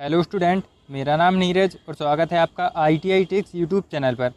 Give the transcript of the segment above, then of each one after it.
Hello student, मेरा नाम नीरज और स्वागत है आपका ITI ट्रिक्स यूट्यूब चैनल पर।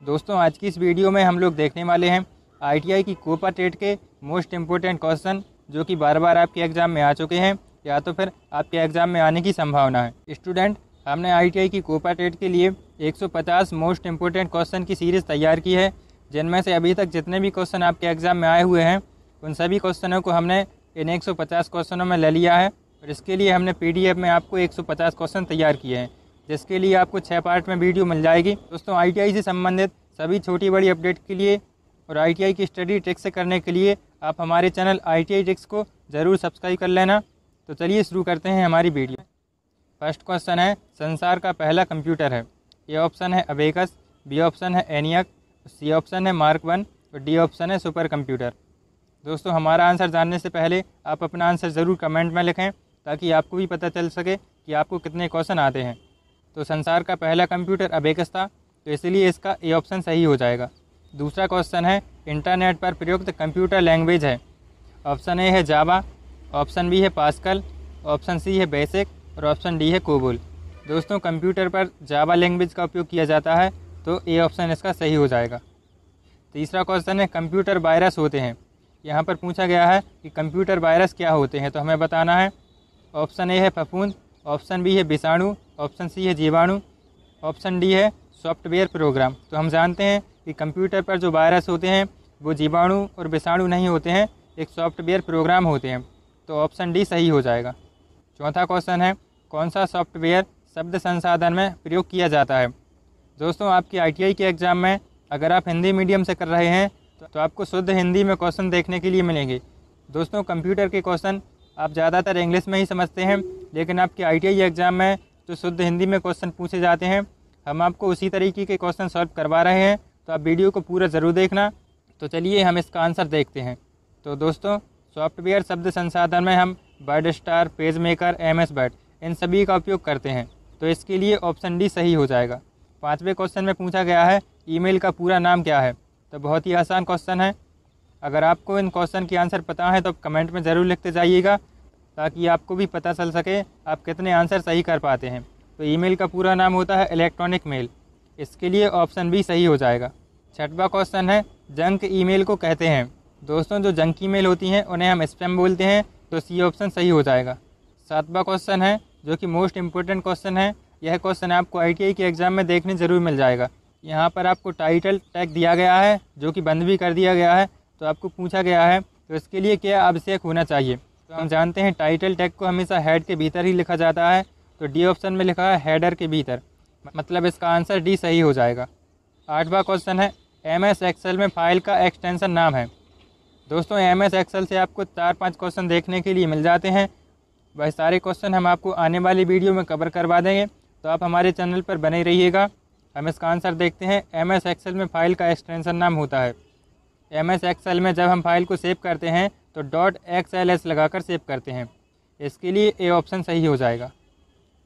दोस्तों, आज की इस वीडियो में हम लोग देखने वाले हैं ITI की कोपा टेट के मोस्ट इम्पोर्टेंट क्वेश्चन जो कि बार बार आपके एग्ज़ाम में आ चुके हैं या तो फिर आपके एग्ज़ाम में आने की संभावना है। स्टूडेंट, हमने ITI की कोपा टेट के लिए 150 मोस्ट इम्पोर्टेंट क्वेश्चन की सीरीज़ तैयार की है, जिनमें से अभी तक जितने भी क्वेश्चन आपके एग्ज़ाम में आए हुए हैं उन सभी क्वेश्चनों को हमने इन 150 क्वेश्चनों में ले लिया है। और इसके लिए हमने PDF में आपको 150 क्वेश्चन तैयार किए हैं, जिसके लिए आपको 6 पार्ट में वीडियो मिल जाएगी। दोस्तों, ITI से संबंधित सभी छोटी बड़ी अपडेट के लिए और ITI की स्टडी ट्रिक्स से करने के लिए आप हमारे चैनल ITI ट्रिक्स को ज़रूर सब्सक्राइब कर लेना। तो चलिए शुरू करते हैं हमारी वीडियो। फर्स्ट क्वेश्चन है, संसार का पहला कंप्यूटर है। ए ऑप्शन है अबेकस, बी ऑप्शन है एनियक, सी ऑप्शन है मार्क 1 और डी ऑप्शन है सुपर कंप्यूटर। दोस्तों, हमारा आंसर जानने से पहले आप अपना आंसर ज़रूर कमेंट में लिखें ताकि आपको भी पता चल सके कि आपको कितने क्वेश्चन आते हैं। तो संसार का पहला कंप्यूटर अबेकस था, तो इसलिए इसका ए ऑप्शन सही हो जाएगा। दूसरा क्वेश्चन है, इंटरनेट पर प्रयुक्त कंप्यूटर लैंग्वेज है। ऑप्शन ए है जावा, ऑप्शन बी है पास्कल, ऑप्शन सी है बेसिक और ऑप्शन डी है कोबोल। दोस्तों, कंप्यूटर पर जावा लैंग्वेज का उपयोग किया जाता है, तो ए ऑप्शन इसका सही हो जाएगा। तीसरा क्वेश्चन है, कंप्यूटर वायरस होते हैं। यहाँ पर पूछा गया है कि कंप्यूटर वायरस क्या होते हैं, तो हमें बताना है। ऑप्शन ए है फफूंद, ऑप्शन बी है विषाणु, ऑप्शन सी है जीवाणु, ऑप्शन डी है सॉफ्टवेयर प्रोग्राम। तो हम जानते हैं कि कंप्यूटर पर जो वायरस होते हैं वो जीवाणु और विषाणु नहीं होते हैं, एक सॉफ्टवेयर प्रोग्राम होते हैं, तो ऑप्शन डी सही हो जाएगा। चौथा क्वेश्चन है, कौन सा सॉफ्टवेयर शब्द संसाधन में प्रयोग किया जाता है। दोस्तों, आपकी ITI के एग्ज़ाम में अगर आप हिंदी मीडियम से कर रहे हैं तो आपको शुद्ध हिंदी में क्वेश्चन देखने के लिए मिलेंगे। दोस्तों, कंप्यूटर के क्वेश्चन आप ज़्यादातर इंग्लिश में ही समझते हैं, लेकिन आपके ITI एग्ज़ाम में जो शुद्ध हिंदी में क्वेश्चन पूछे जाते हैं हम आपको उसी तरीके के क्वेश्चन सॉल्व करवा रहे हैं, तो आप वीडियो को पूरा ज़रूर देखना। तो चलिए हम इसका आंसर देखते हैं। तो दोस्तों, सॉफ्टवेयर शब्द संसाधन में हम word star, page maker, MS word in सभी का उपयोग करते हैं, तो इसके लिए ऑप्शन डी सही हो जाएगा। पाँचवें क्वेश्चन में पूछा गया है, ईमेल का पूरा नाम क्या है। तो बहुत ही आसान क्वेश्चन है। अगर आपको इन क्वेश्चन की आंसर पता है तो आप कमेंट में ज़रूर लिखते जाइएगा ताकि आपको भी पता चल सके आप कितने आंसर सही कर पाते हैं। तो ईमेल का पूरा नाम होता है इलेक्ट्रॉनिक मेल, इसके लिए ऑप्शन बी सही हो जाएगा। छठवां क्वेश्चन है, जंक ईमेल को कहते हैं। दोस्तों, जो जंक ईमेल होती हैं उन्हें हम स्पैम बोलते हैं, तो सी ऑप्शन सही हो जाएगा। सातवां क्वेश्चन है, जो कि मोस्ट इम्पोर्टेंट क्वेश्चन है, यह क्वेश्चन आपको ITI के एग्ज़ाम में देखने ज़रूर मिल जाएगा। यहाँ पर आपको टाइटल टैग दिया गया है जो कि बंद भी कर दिया गया है, तो आपको पूछा गया है तो इसके लिए क्या आवश्यक होना चाहिए। तो हम जानते हैं टाइटल टैग को हमेशा हेड के भीतर ही लिखा जाता है, तो डी ऑप्शन में लिखा है हेडर के भीतर, मतलब इसका आंसर डी सही हो जाएगा। आठवां क्वेश्चन है, MS एक्सेल में फाइल का एक्सटेंशन नाम है। दोस्तों, MS एक्सेल से आपको 4-5 क्वेश्चन देखने के लिए मिल जाते हैं। वह सारे क्वेश्चन हम आपको आने वाली वीडियो में कवर करवा देंगे, तो आप हमारे चैनल पर बने रहिएगा। हम इसका आंसर देखते हैं। MS एक्सेल में फ़ाइल का एक्सटेंशन नाम होता है। MS एक्सेल में जब हम फाइल को सेव करते हैं तो .xls लगाकर सेव करते हैं, इसके लिए ए ऑप्शन सही हो जाएगा।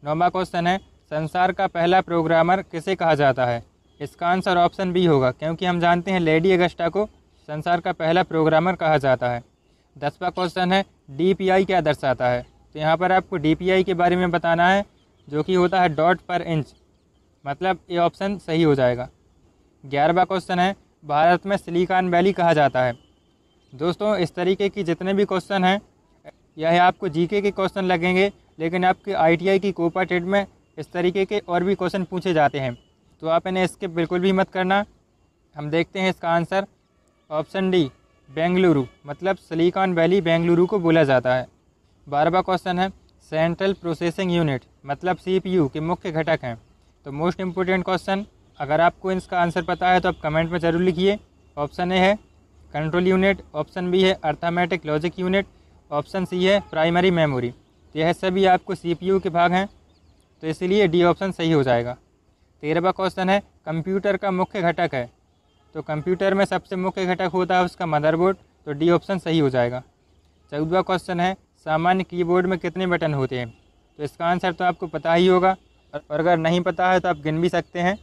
9वां क्वेश्चन है, संसार का पहला प्रोग्रामर किसे कहा जाता है। इसका आंसर ऑप्शन बी होगा, क्योंकि हम जानते हैं लेडी अगस्टा को संसार का पहला प्रोग्रामर कहा जाता है। 10वां क्वेश्चन है, DPI क्या दर्शाता है। तो यहाँ पर आपको DPI के बारे में बताना है, जो कि होता है डॉट पर इंच, मतलब ये ऑप्शन सही हो जाएगा। 11वां क्वेश्चन है, भारत में सिलिकॉन वैली कहा जाता है। दोस्तों, इस तरीके की जितने भी क्वेश्चन हैं यह आपको GK के क्वेश्चन लगेंगे, लेकिन आपके ITI की कोपा टेट में इस तरीके के और भी क्वेश्चन पूछे जाते हैं, तो आप इन्हें स्किप बिल्कुल भी मत करना। हम देखते हैं इसका आंसर। ऑप्शन डी बेंगलुरु, मतलब सिलिकॉन वैली बेंगलुरु को बोला जाता है। 12वां क्वेश्चन है, सेंट्रल प्रोसेसिंग यूनिट मतलब CPU के मुख्य घटक हैं। तो मोस्ट इम्पोर्टेंट क्वेश्चन, अगर आपको इसका आंसर पता है तो आप कमेंट में ज़रूर लिखिए। ऑप्शन ए है कंट्रोल यूनिट, ऑप्शन बी है arithmetic logic unit, option C है प्राइमरी मेमोरी। तो यह सभी आपको CPU के भाग हैं, तो इसलिए डी ऑप्शन सही हो जाएगा। 13वां क्वेश्चन है, कंप्यूटर का मुख्य घटक है। तो कंप्यूटर में सबसे मुख्य घटक होता है उसका मदरबोर्ड, तो डी ऑप्शन सही हो जाएगा। 14वां क्वेश्चन है, सामान्य कीबोर्ड में कितने बटन होते हैं। तो इसका आंसर तो आपको पता ही होगा, और अगर नहीं पता है तो आप गिन भी सकते हैं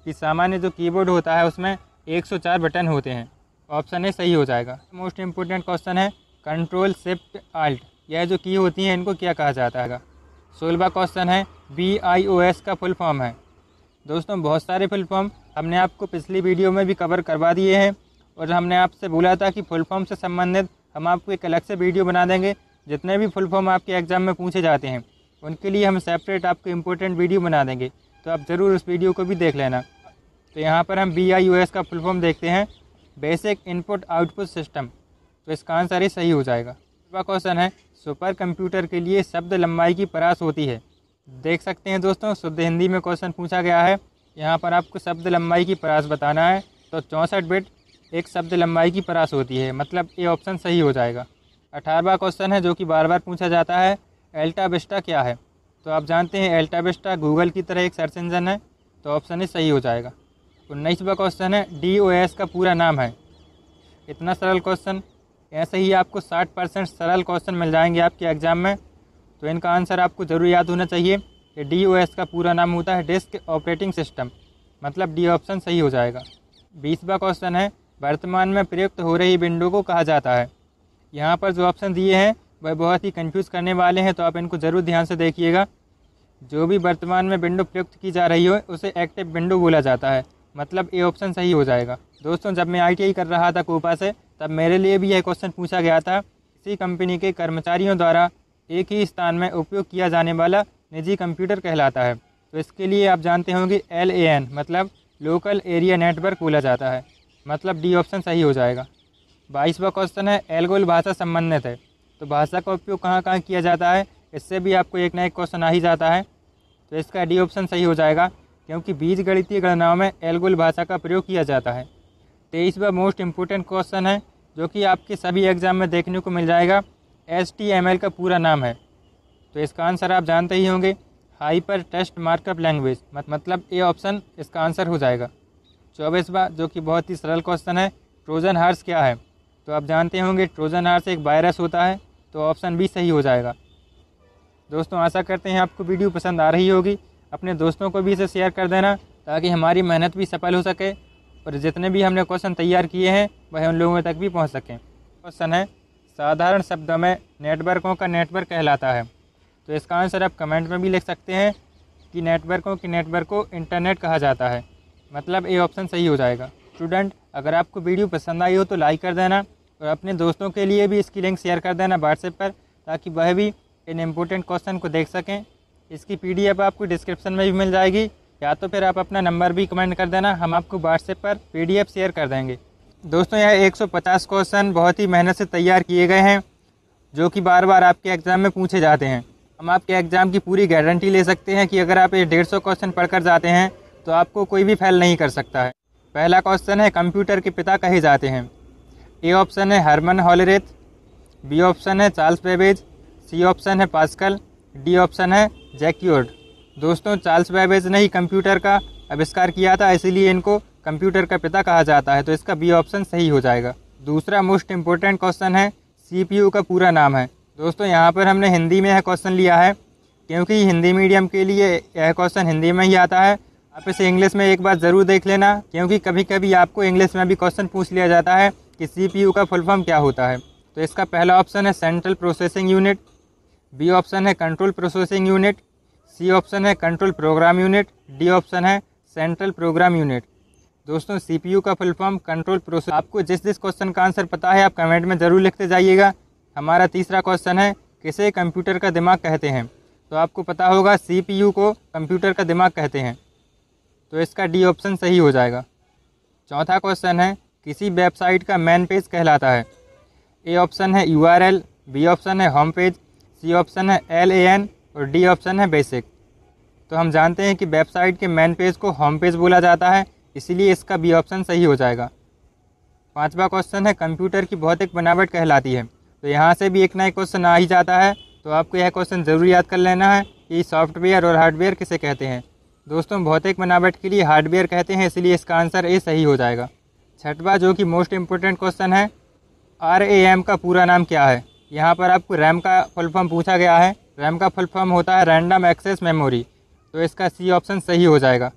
कि सामान्य जो कीबोर्ड होता है उसमें 104 बटन होते हैं। ऑप्शन ए सही हो जाएगा। मोस्ट इम्पोर्टेंट क्वेश्चन है, कंट्रोल शिफ्ट आल्ट, यह जो की होती हैं इनको क्या कहा जाता है। 16वां क्वेश्चन है BIOS का फुल फॉर्म है। दोस्तों बहुत सारे फुल फॉर्म हमने आपको पिछली वीडियो में भी कवर करवा दिए हैं और हमने आपसे बोला था कि फुल फॉर्म से संबंधित हम आपको एक अलग से वीडियो बना देंगे। जितने भी फुल फॉर्म आपके एग्ज़ाम में पूछे जाते हैं उनके लिए हम सेपरेट आपको इम्पोर्टेंट वीडियो बना देंगे, तो आप ज़रूर उस वीडियो को भी देख लेना। तो यहाँ पर हम BIOS का फुल फॉर्म देखते हैं, बेसिक इनपुट आउटपुट सिस्टम। तो इसका आंसर ही सही हो जाएगा। अगला क्वेश्चन है सुपर कंप्यूटर के लिए शब्द लंबाई की परास होती है। देख सकते हैं दोस्तों, शुद्ध हिंदी में क्वेश्चन पूछा गया है। यहाँ पर आपको शब्द लंबाई की परास बताना है। तो 64 बिट एक शब्द लंबाई की परास होती है, मतलब ये ऑप्शन सही हो जाएगा। 18वां क्वेश्चन है जो कि बार बार पूछा जाता है, अल्टा विस्टा क्या है। तो आप जानते हैं अल्टा विस्टा गूगल की तरह एक सर्च इंजन है, तो ऑप्शन ही सही हो जाएगा। 19वां क्वेश्चन है DOS का पूरा नाम है। इतना सरल क्वेश्चन, ऐसे ही आपको 60% सरल क्वेश्चन मिल जाएंगे आपके एग्ज़ाम में, तो इनका आंसर आपको ज़रूर याद होना चाहिए कि DOS का पूरा नाम होता है डिस्क ऑपरेटिंग सिस्टम, मतलब डी ऑप्शन सही हो जाएगा। 20वां क्वेश्चन है वर्तमान में प्रयुक्त हो रही विंडो को कहा जाता है। यहाँ पर जो ऑप्शन दिए हैं वह बहुत ही कंफ्यूज करने वाले हैं, तो आप इनको ज़रूर ध्यान से देखिएगा। जो भी वर्तमान में विंडो प्रयुक्त की जा रही हो उसे एक्टिव विंडो बोला जाता है, मतलब ए ऑप्शन सही हो जाएगा। दोस्तों जब मैं ITI कर रहा था कोपा से, तब मेरे लिए भी यह क्वेश्चन पूछा गया था। इसी कंपनी के कर्मचारियों द्वारा एक ही स्थान में उपयोग किया जाने वाला निजी कंप्यूटर कहलाता है। तो इसके लिए आप जानते होंगे LAN मतलब लोकल एरिया नेटवर्क बोला जाता है, मतलब डी ऑप्शन सही हो जाएगा। 22वां क्वेश्चन है एल्गोल भाषा संबंधित है। तो भाषा का उपयोग कहाँ कहाँ किया जाता है, इससे भी आपको एक ना एक क्वेश्चन आ ही जाता है, तो इसका डी ऑप्शन सही हो जाएगा, क्योंकि बीजगणितीय गणनाओं में एल्गोल भाषा का प्रयोग किया जाता है। 23वां मोस्ट इम्पोर्टेंट क्वेश्चन है जो कि आपके सभी एग्जाम में देखने को मिल जाएगा, HTML का पूरा नाम है। तो इसका आंसर आप जानते ही होंगे, हाइपर टेक्स्ट मार्कअप लैंग्वेज, मतलब ए ऑप्शन इसका आंसर हो जाएगा। 24वां जो कि बहुत ही सरल क्वेश्चन है, ट्रोजन हॉर्स क्या है। तो आप जानते होंगे ट्रोजन हॉर्स एक वायरस होता है, तो ऑप्शन भी सही हो जाएगा। दोस्तों आशा करते हैं आपको वीडियो पसंद आ रही होगी। अपने दोस्तों को भी इसे शेयर कर देना ताकि हमारी मेहनत भी सफल हो सके और जितने भी हमने क्वेश्चन तैयार किए हैं वह उन लोगों तक भी पहुंच सकें। क्वेश्चन है साधारण शब्दों में नेटवर्कों का नेटवर्क कहलाता है। तो इसका आंसर आप कमेंट में भी लिख सकते हैं कि नेटवर्कों के नेटवर्क को इंटरनेट कहा जाता है, मतलब ए ऑप्शन सही हो जाएगा। स्टूडेंट अगर आपको वीडियो पसंद आई हो तो लाइक कर देना और अपने दोस्तों के लिए भी इसकी लिंक शेयर कर देना व्हाट्सएप पर, ताकि वह भी इन इम्पोर्टेंट क्वेश्चन को देख सकें। इसकी PDF आपको डिस्क्रिप्शन में भी मिल जाएगी, या तो फिर आप अपना नंबर भी कमेंट कर देना, हम आपको व्हाट्सएप पर PDF शेयर कर देंगे। दोस्तों यह 150 क्वेश्चन बहुत ही मेहनत से तैयार किए गए हैं, जो कि बार बार आपके एग्ज़ाम में पूछे जाते हैं। हम आपके एग्ज़ाम की पूरी गारंटी ले सकते हैं कि अगर आप ये 150 क्वेश्चन पढ़कर जाते हैं तो आपको कोई भी फेल नहीं कर सकता है। पहला क्वेश्चन है कंप्यूटर के पिता कहे जाते हैं। ए ऑप्शन है हरमन हॉलरेथ, बी ऑप्शन है चार्ल्स बेबेज, सी ऑप्शन है पास्कल, डी ऑप्शन है जैक्यूर्ड। दोस्तों चार्ल्स बेबेज ने ही कंप्यूटर का आविष्कार किया था, इसीलिए इनको कंप्यूटर का पिता कहा जाता है, तो इसका बी ऑप्शन सही हो जाएगा। दूसरा मोस्ट इम्पोर्टेंट क्वेश्चन है CPU का पूरा नाम है। दोस्तों यहाँ पर हमने हिंदी में यह क्वेश्चन लिया है, क्योंकि हिंदी मीडियम के लिए यह क्वेश्चन हिंदी में ही आता है। आप इसे इंग्लिश में एक बार ज़रूर देख लेना, क्योंकि कभी कभी आपको इंग्लिश में भी क्वेश्चन पूछ लिया जाता है कि CPU का फुल फॉर्म क्या होता है। तो इसका पहला ऑप्शन है central processing unit, B option है control processing unit, C option है control program unit, D option है सेंट्रल प्रोग्राम यूनिट। दोस्तों CPU का फुल फॉर्म कंट्रोल प्रोसेस। आपको जिस जिस क्वेश्चन का आंसर पता है आप कमेंट में ज़रूर लिखते जाइएगा। हमारा तीसरा क्वेश्चन है किसे कंप्यूटर का दिमाग कहते हैं। तो आपको पता होगा CPU को कंप्यूटर का दिमाग कहते हैं, तो इसका डी ऑप्शन सही हो जाएगा। चौथा क्वेश्चन है किसी वेबसाइट का मेन पेज कहलाता है। ए ऑप्शन है URL, बी ऑप्शन है होम पेज, सी ऑप्शन है LAN और डी ऑप्शन है बेसिक। तो हम जानते हैं कि वेबसाइट के मेन पेज को होम पेज बोला जाता है, इसीलिए इसका बी ऑप्शन सही हो जाएगा। पांचवा क्वेश्चन है कंप्यूटर की भौतिक बनावट कहलाती है। तो यहाँ से भी एक ना एक क्वेश्चन आ ही जाता है, तो आपको यह क्वेश्चन ज़रूर याद कर लेना है कि सॉफ्टवेयर और हार्डवेयर किसे कहते हैं। दोस्तों भौतिक बनावट के लिए हार्डवेयर कहते हैं, इसलिए इसका आंसर ए सही हो जाएगा। छठवा जो कि मोस्ट इम्पोर्टेंट क्वेश्चन है, RAM का पूरा नाम क्या है। यहाँ पर आपको रैम का फुल फॉर्म पूछा गया है। रैम का फुल फॉर्म होता है रैंडम एक्सेस मेमोरी, तो इसका सी ऑप्शन सही हो जाएगा।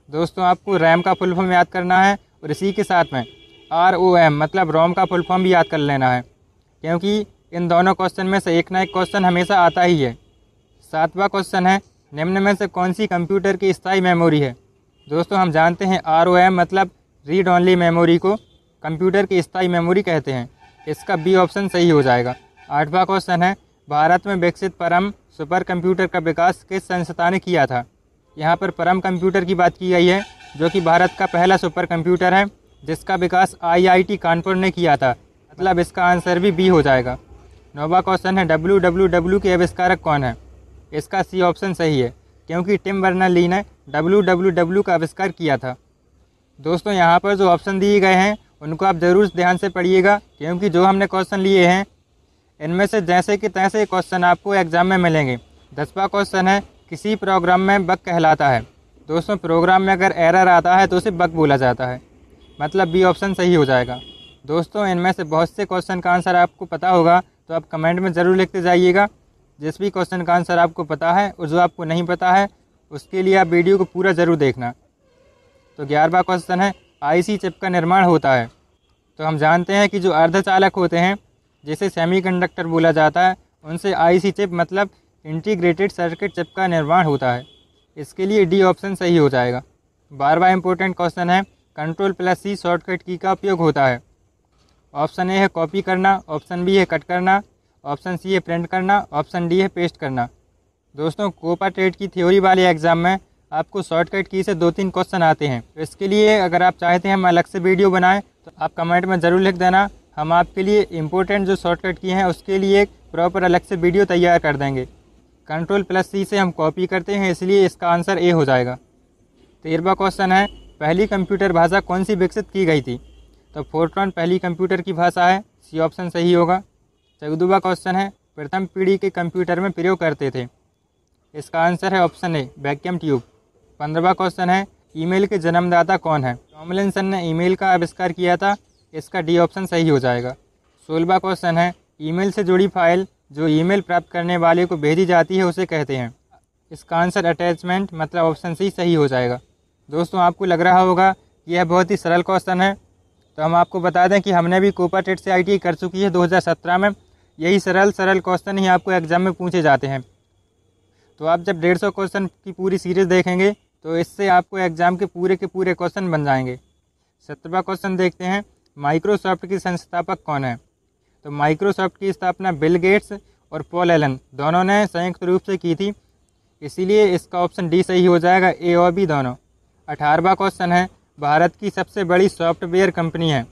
दोस्तों आपको रैम का फुल फॉर्म याद करना है और इसी के साथ में ROM मतलब रोम का फुल फॉर्म भी याद कर लेना है, क्योंकि इन दोनों क्वेश्चन में से एक ना एक क्वेश्चन हमेशा आता ही है। 7वां क्वेश्चन है, निम्न में से कौन सी कंप्यूटर की स्थायी मेमोरी है। दोस्तों हम जानते हैं ROM मतलब रीड ओनली मेमोरी को कंप्यूटर की स्थायी मेमोरी कहते हैं। इसका बी ऑप्शन सही हो जाएगा। 8वां क्वेश्चन है, भारत में विकसित परम सुपर कंप्यूटर का विकास किस संस्था ने किया था। यहाँ पर परम कंप्यूटर की बात की गई है, जो कि भारत का पहला सुपर कंप्यूटर है जिसका विकास IIT कानपुर ने किया था, मतलब इसका आंसर भी बी हो जाएगा। 9वां क्वेश्चन है, WWW के आविष्कारक कौन है। इसका सी ऑप्शन सही है, क्योंकि टिम बर्नर्स-ली ने WWW का आविष्कार किया था। दोस्तों यहाँ पर जो ऑप्शन दिए गए हैं उनको आप ज़रूर ध्यान से पढ़िएगा, क्योंकि जो हमने क्वेश्चन लिए हैं इनमें से जैसे कि तैसे क्वेश्चन आपको एग्जाम में मिलेंगे। 10वां क्वेश्चन है, किसी प्रोग्राम में बग कहलाता है। दोस्तों प्रोग्राम में अगर एरर आता है तो उसे बग बोला जाता है, मतलब बी ऑप्शन सही हो जाएगा। दोस्तों इनमें से बहुत से क्वेश्चन का आंसर आपको पता होगा, तो आप कमेंट में ज़रूर लिखते जाइएगा जिस भी क्वेश्चन का आंसर आपको पता है, और जो आपको नहीं पता है उसके लिए आप वीडियो को पूरा ज़रूर देखना। तो 11वां क्वेश्चन है, IC चिप का निर्माण होता है। तो हम जानते हैं कि जो अर्धचालक होते हैं जिसे सेमीकंडक्टर बोला जाता है, उनसे IC चिप मतलब इंटीग्रेटेड सर्किट चिप का निर्माण होता है। इसके लिए डी ऑप्शन सही हो जाएगा। 12वां इंपॉर्टेंट क्वेश्चन है, Ctrl+C शॉर्टकट की का उपयोग होता है। ऑप्शन ए है कॉपी करना, ऑप्शन बी है कट करना, ऑप्शन सी है प्रिंट करना, ऑप्शन डी है पेस्ट करना। दोस्तों कोपा टेट की थ्योरी वाले एग्जाम में आपको शॉर्टकट की से 2-3 क्वेश्चन आते हैं। तो इसके लिए अगर आप चाहते हैं हम अलग से वीडियो बनाएं तो आप कमेंट में ज़रूर लिख देना, हम आपके लिए इंपॉर्टेंट जो शॉर्टकट की हैं उसके लिए एक प्रॉपर अलग से वीडियो तैयार कर देंगे। Ctrl+C से हम कॉपी करते हैं, इसलिए इसका आंसर ए हो जाएगा। 13वां क्वेश्चन है, पहली कंप्यूटर भाषा कौन सी विकसित की गई थी। तो फोर्ट्रॉन पहली कंप्यूटर की भाषा है, सी ऑप्शन सही होगा। 14वां क्वेश्चन है, प्रथम पीढ़ी के कंप्यूटर में प्रयोग करते थे। इसका आंसर है ऑप्शन ए वैक्यूम ट्यूब। 15वां क्वेश्चन है, ईमेल के जन्मदाता कौन है। टॉमलिंसन ने ईमेल का आविष्कार किया था, इसका डी ऑप्शन सही हो जाएगा। 16वां क्वेश्चन है, ईमेल से जुड़ी फाइल जो ईमेल प्राप्त करने वाले को भेजी जाती है उसे कहते हैं। इसका आंसर अटैचमेंट मतलब ऑप्शन सी सही हो जाएगा। दोस्तों आपको लग रहा होगा कि यह बहुत ही सरल क्वेश्चन है, तो हम आपको बता दें कि हमने भी कोपा टेट से ITI कर चुकी है 2017 में। यही सरल क्वेश्चन ही आपको एग्जाम में पूछे जाते हैं। तो आप जब 150 क्वेश्चन की पूरी सीरीज़ देखेंगे तो इससे आपको एग्ज़ाम के पूरे क्वेश्चन बन जाएंगे। 17वां क्वेश्चन देखते हैं, माइक्रोसॉफ्ट की संस्थापक कौन है। तो माइक्रोसॉफ्ट की स्थापना बिल गेट्स और पॉल एलन दोनों ने संयुक्त रूप से की थी, इसीलिए इसका ऑप्शन डी सही हो जाएगा, ए और बी दोनों। 18वां क्वेश्चन है, भारत की सबसे बड़ी सॉफ्टवेयर कंपनी है।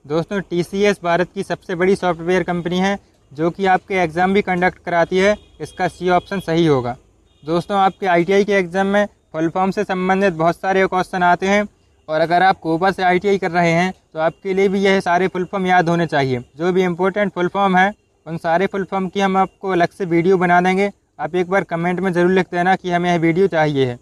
दोस्तों TCS भारत की सबसे बड़ी सॉफ्टवेयर कंपनी है जो कि आपके एग्ज़ाम भी कंडक्ट कराती है, इसका सी ऑप्शन सही होगा। दोस्तों आपके ITI के एग्ज़ाम में फुल फॉर्म से संबंधित बहुत सारे क्वेश्चन आते हैं, और अगर आप कोपा से ITI कर रहे हैं तो आपके लिए भी यह सारे फुल फॉर्म याद होने चाहिए। जो भी इम्पोर्टेंट फुल फॉर्म है उन सारे फुल फॉर्म की हम आपको अलग से वीडियो बना देंगे। आप एक बार कमेंट में ज़रूर लिख देना कि हमें यह वीडियो चाहिए है।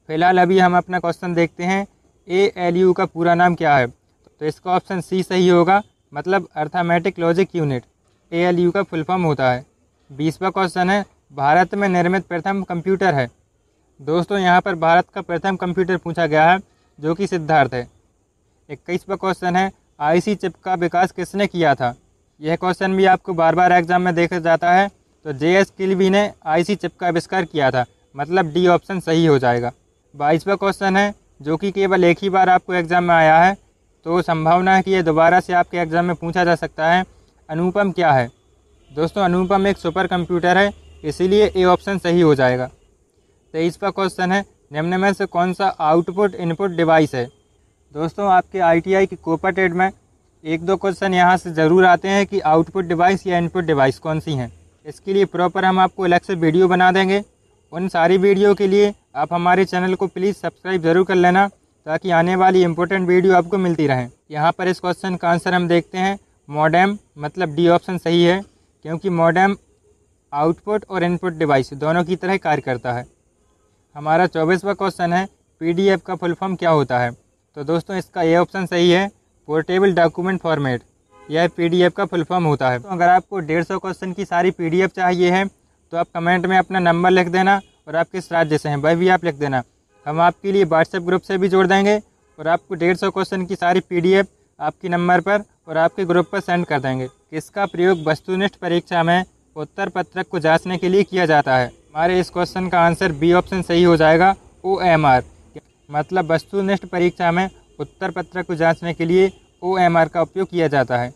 फिलहाल अभी हम अपना क्वेश्चन देखते हैं, ALU का पूरा नाम क्या है। तो इसका ऑप्शन सी सही होगा, मतलब अर्थमेटिक लॉजिक यूनिट ALU का फुल फॉर्म होता है। 20वां क्वेश्चन है, भारत में निर्मित प्रथम कंप्यूटर है। दोस्तों यहाँ पर भारत का प्रथम कंप्यूटर पूछा गया है जो कि सिद्धार्थ है। 21वां क्वेश्चन है, IC चिप का विकास किसने किया था। यह क्वेश्चन भी आपको बार बार एग्जाम में देखा जाता है। तो JS किल्बी ने IC चिप का आविष्कार किया था, मतलब डी ऑप्शन सही हो जाएगा। 22वां क्वेश्चन है, जो कि केवल एक ही बार आपको एग्ज़ाम में आया है, तो संभावना है कि यह दोबारा से आपके एग्ज़ाम में पूछा जा सकता है। अनुपम क्या है। दोस्तों अनुपम एक सुपर कंप्यूटर है, इसीलिए ए ऑप्शन सही हो जाएगा। 23वां क्वेश्चन है, निम्न में से कौन सा आउटपुट इनपुट डिवाइस है। दोस्तों आपके ITI की कोपा टेट में 1-2 क्वेश्चन यहाँ से ज़रूर आते हैं कि आउटपुट डिवाइस या इनपुट डिवाइस कौन सी हैं। इसके लिए प्रॉपर हम आपको अलग से वीडियो बना देंगे। उन सारी वीडियो के लिए आप हमारे चैनल को प्लीज़ सब्सक्राइब ज़रूर कर लेना, ताकि आने वाली इंपॉर्टेंट वीडियो आपको मिलती रहे। यहाँ पर इस क्वेश्चन का आंसर हम देखते हैं, मॉडेम मतलब डी ऑप्शन सही है, क्योंकि मॉडेम आउटपुट और इनपुट डिवाइस दोनों की तरह कार्य करता है। हमारा 24वां क्वेश्चन है, PDF का फुल फॉर्म क्या होता है। तो दोस्तों इसका ए ऑप्शन सही है, पोर्टेबल डॉक्यूमेंट फॉर्मेट, यह PDF का फुल फॉर्म होता है। तो अगर आपको 150 क्वेश्चन की सारी PDF चाहिए है तो आप कमेंट में अपना नंबर लिख देना और आप किस राज्य से हैं वह भी आप लिख देना। हम आपके लिए WhatsApp ग्रुप से भी जोड़ देंगे और आपको 150 क्वेश्चन की सारी PDF आपके नंबर पर और आपके ग्रुप पर सेंड कर देंगे। इसका प्रयोग वस्तुनिष्ठ परीक्षा में उत्तर पत्रक को जांचने के लिए किया जाता है। हमारे इस क्वेश्चन का आंसर बी ऑप्शन सही हो जाएगा। OMR मतलब वस्तुनिष्ठ परीक्षा में उत्तर पत्र को जांचने के लिए OMR का उपयोग किया जाता है।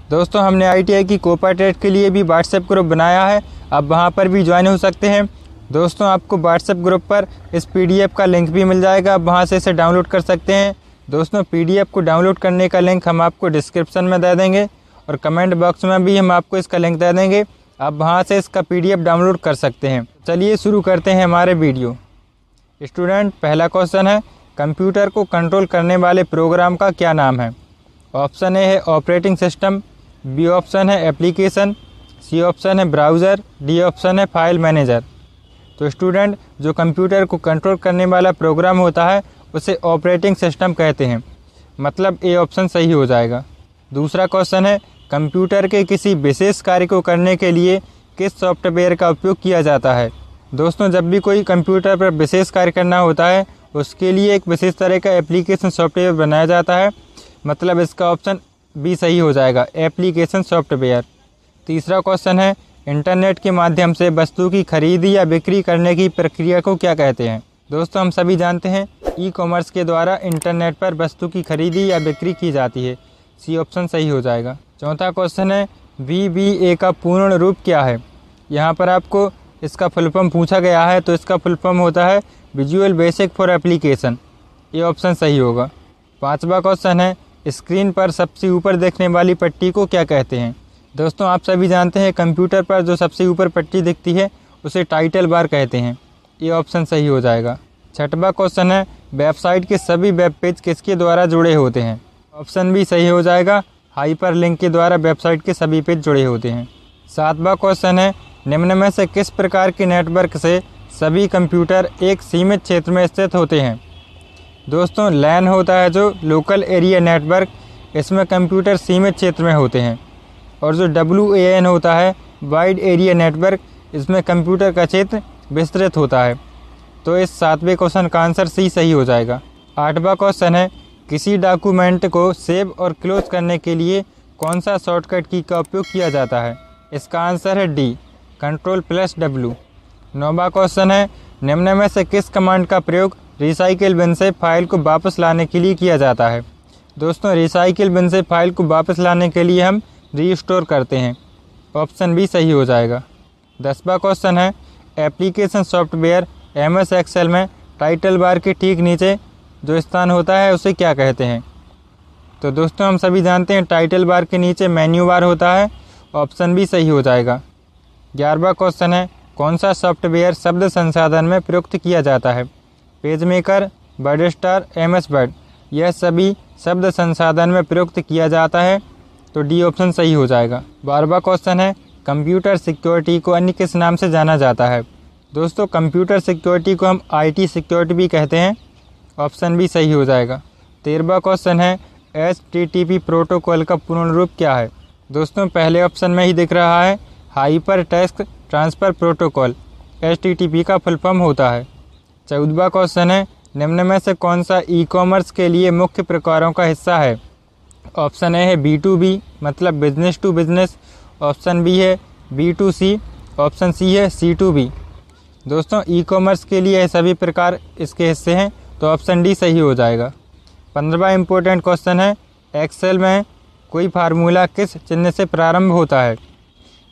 दोस्तों हमने ITI की कोपा टेट के लिए भी व्हाट्सएप ग्रुप बनाया है, आप वहां पर भी ज्वाइन हो सकते हैं। दोस्तों आपको व्हाट्सएप ग्रुप पर इस PDF का लिंक भी मिल जाएगा, आप वहां से इसे डाउनलोड कर सकते हैं। दोस्तों PDF को डाउनलोड करने का लिंक हम आपको डिस्क्रिप्शन में दे देंगे और कमेंट बॉक्स में भी हम आपको इसका लिंक दे देंगे, आप वहां से इसका PDF डाउनलोड कर सकते हैं। चलिए शुरू करते हैं हमारे वीडियो। स्टूडेंट, पहला क्वेश्चन है, कंप्यूटर को कंट्रोल करने वाले प्रोग्राम का क्या नाम है? ऑप्शन ए है ऑपरेटिंग सिस्टम, बी ऑप्शन है एप्लीकेशन, सी ऑप्शन है ब्राउज़र, डी ऑप्शन है फाइल मैनेजर। तो स्टूडेंट, जो कंप्यूटर को कंट्रोल करने वाला प्रोग्राम होता है उसे ऑपरेटिंग सिस्टम कहते हैं, मतलब ए ऑप्शन सही हो जाएगा। दूसरा क्वेश्चन है, कंप्यूटर के किसी विशेष कार्य को करने के लिए किस सॉफ्टवेयर का उपयोग किया जाता है? दोस्तों, जब भी कोई कंप्यूटर पर विशेष कार्य करना होता है उसके लिए एक विशेष तरह का एप्लीकेशन सॉफ्टवेयर बनाया जाता है, मतलब इसका ऑप्शन बी सही हो जाएगा, एप्लीकेशन सॉफ्टवेयर। तीसरा क्वेश्चन है, इंटरनेट के माध्यम से वस्तु की खरीदी या बिक्री करने की प्रक्रिया को क्या कहते हैं? दोस्तों हम सभी जानते हैं ई-कॉमर्स के द्वारा इंटरनेट पर वस्तु की खरीदी या बिक्री की जाती है, सी ऑप्शन सही हो जाएगा। चौथा क्वेश्चन है, VBA का पूर्ण रूप क्या है? यहाँ पर आपको इसका फुल फॉर्म पूछा गया है, तो इसका फुल फॉर्म होता है विजुअल बेसिक फॉर एप्लीकेशन, ये ऑप्शन सही होगा। पांचवा क्वेश्चन है, स्क्रीन पर सबसे ऊपर देखने वाली पट्टी को क्या कहते हैं? दोस्तों आप सभी जानते हैं कंप्यूटर पर जो सबसे ऊपर पट्टी दिखती है उसे टाइटल बार कहते हैं, ये ऑप्शन सही हो जाएगा। छठवां क्वेश्चन है, वेबसाइट के सभी वेब पेज किसके द्वारा जुड़े होते हैं? ऑप्शन भी सही हो जाएगा, हाइपर लिंक के द्वारा वेबसाइट के सभी पेज जुड़े होते हैं। सातवां क्वेश्चन है, निम्न में से किस प्रकार के नेटवर्क से सभी कंप्यूटर एक सीमित क्षेत्र में स्थित होते हैं? दोस्तों LAN होता है जो लोकल एरिया नेटवर्क, इसमें कंप्यूटर सीमित क्षेत्र में होते हैं, और जो WAN होता है वाइड एरिया नेटवर्क, इसमें कंप्यूटर का क्षेत्र विस्तृत होता है। तो इस सातवें क्वेश्चन का आंसर सी सही हो जाएगा। आठवां क्वेश्चन है, किसी डॉक्यूमेंट को सेव और क्लोज करने के लिए कौन सा शॉर्टकट की का उपयोग किया जाता है? इसका आंसर है डी, Ctrl+W। नौवां क्वेश्चन है, निम्न में से किस कमांड का प्रयोग रिसाइकिल बिन से फाइल को वापस लाने के लिए किया जाता है? दोस्तों रिसाइकिल बिन से फाइल को वापस लाने के लिए हम रीस्टोर करते हैं, ऑप्शन बी सही हो जाएगा। 10वां क्वेश्चन है, एप्लीकेशन सॉफ्टवेयर MS Excel में टाइटल बार के ठीक नीचे जो स्थान होता है उसे क्या कहते हैं? तो दोस्तों हम सभी जानते हैं टाइटल बार के नीचे मेन्यू बार होता है, ऑप्शन बी सही हो जाएगा। 11वां क्वेश्चन है, कौन सा सॉफ्टवेयर शब्द संसाधन में प्रयुक्त किया जाता है? पेज मेकर, वर्डस्टार, MS वर्ड, यह सभी शब्द संसाधन में प्रयुक्त किया जाता है, तो डी ऑप्शन सही हो जाएगा। 12वां क्वेश्चन है, कंप्यूटर सिक्योरिटी को अन्य किस नाम से जाना जाता है? दोस्तों कंप्यूटर सिक्योरिटी को हम IT सिक्योरिटी भी कहते हैं, ऑप्शन बी सही हो जाएगा। 13वां क्वेश्चन है, HTTP प्रोटोकॉल का पूर्ण रूप क्या है? दोस्तों पहले ऑप्शन में ही दिख रहा है, hyper text transfer protocol, HTTP का फुल फॉर्म होता है। 14वां क्वेश्चन है, निम्न में से कौन सा ई-कॉमर्स के लिए मुख्य प्रकारों का हिस्सा है? ऑप्शन ए है B2B मतलब business to business, option B है B2C, ऑप्शन सी है C2B। दोस्तों ई-कॉमर्स के लिए सभी प्रकार इसके हिस्से हैं, तो ऑप्शन डी सही हो जाएगा। 15वां इम्पोर्टेंट क्वेश्चन है, एक्सेल में कोई फार्मूला किस चिन्ह से प्रारंभ होता है?